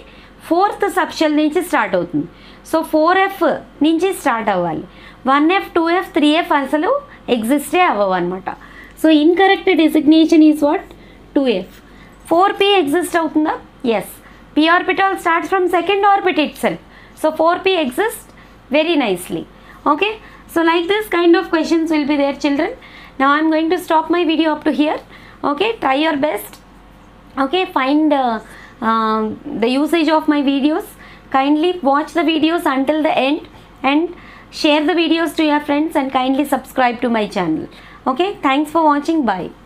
4th సబ్షెల్ నుంచి స్టార్ట్ అవుతుంది. సో 4F నుంచి స్టార్ట్ అవ్వాలి. 1F 2F 3F అసలు ఎగ్జిస్టే అవ్వవు అనమాట. So incorrect designation is what 2F. 4P exist అవుతుందా? Yes. p orbital starts from second orbit itself. So 4P exists very nicely. Okay, so like this kind of questions will be there, children. Now I am going to stop my video up to here. Okay, try your best. Okay, find the usage of my videos. Kindly watch the videos until the end and share the videos to your friends and kindly subscribe to my channel. Okay, thanks for watching. Bye.